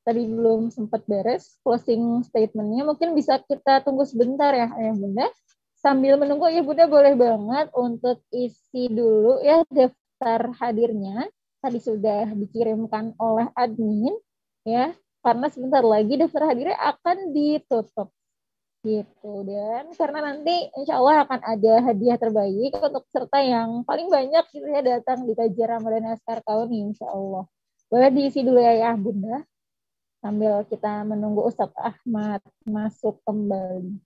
Speaker 1: Tadi belum sempat beres closing statement-nya, mungkin bisa kita tunggu sebentar ya Ayah Bunda. Sambil menunggu Ayah Bunda boleh banget untuk isi dulu ya daftar hadirnya. Tadi sudah dikirimkan oleh admin ya, karena sebentar lagi daftar hadirnya akan ditutup. Gitu. Dan karena nanti insya Allah akan ada hadiah terbaik untuk peserta yang paling banyak gitu ya datang di kajian Ramadan Askar tahun ini insya Allah. Boleh diisi dulu ya Bunda sambil kita menunggu Ustadz Ahmad masuk kembali.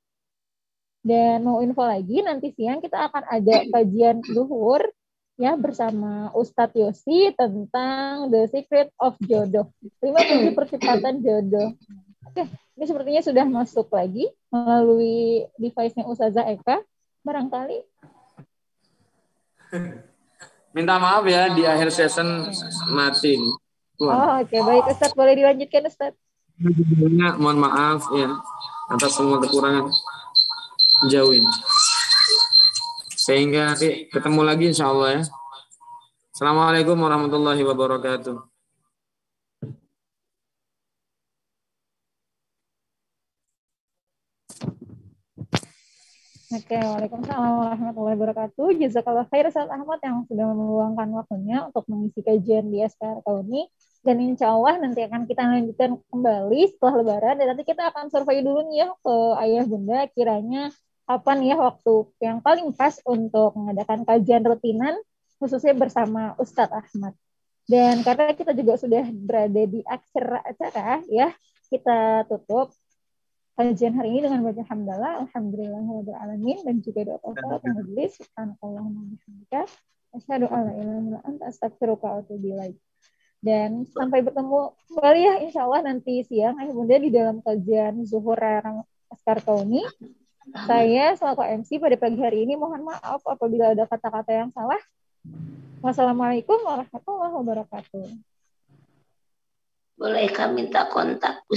Speaker 1: Dan mau info lagi, nanti siang kita akan ada kajian zuhur ya bersama Ustadz Yosi tentang The Secret of Jodoh, 5 percepatan jodoh. Oke, ini sepertinya sudah masuk lagi melalui device-nya Ustazah Eka. Barangkali.
Speaker 3: Minta maaf ya, di akhir session mati.
Speaker 1: Oh, oke. Baik, Ustadz. Boleh dilanjutkan, Ustadz?
Speaker 3: Mohon maaf ya, atas semua kekurangan. Jauhin. Sehingga nanti ketemu lagi insya Allah ya. Assalamualaikum warahmatullahi wabarakatuh.
Speaker 1: Oke, waalaikumsalam warahmatullahi wabarakatuh. Jazakallah khair Ustadz Ahmad yang sudah meluangkan waktunya untuk mengisi kajian di SKR tahun ini. Dan insya Allah nanti akan kita lanjutkan kembali setelah Lebaran. Dan nanti kita akan survei dulu nih ya ke Ayah Bunda. Kiranya kapan ya waktu yang paling pas untuk mengadakan kajian rutinan khususnya bersama Ustadz Ahmad. Dan karena kita juga sudah berada di akhir acara ya, kita tutup kajian hari ini dengan baca hamdalah, alhamdulillahirabbil alamin, dan juga doa kafarat majelis, subhanakallahumma bihamdika, asyhadu an la ilaha illa anta, astaghfiruka wa atubu ilaik. Dan sampai bertemu kembali ya insyaallah nanti siang Ayah Bunda di dalam kajian zuhur Askar Kauni. Saya selaku MC pada pagi hari ini mohon maaf apabila ada kata-kata yang salah. Wassalamualaikum warahmatullahi wabarakatuh.
Speaker 2: Bolehkah minta kontak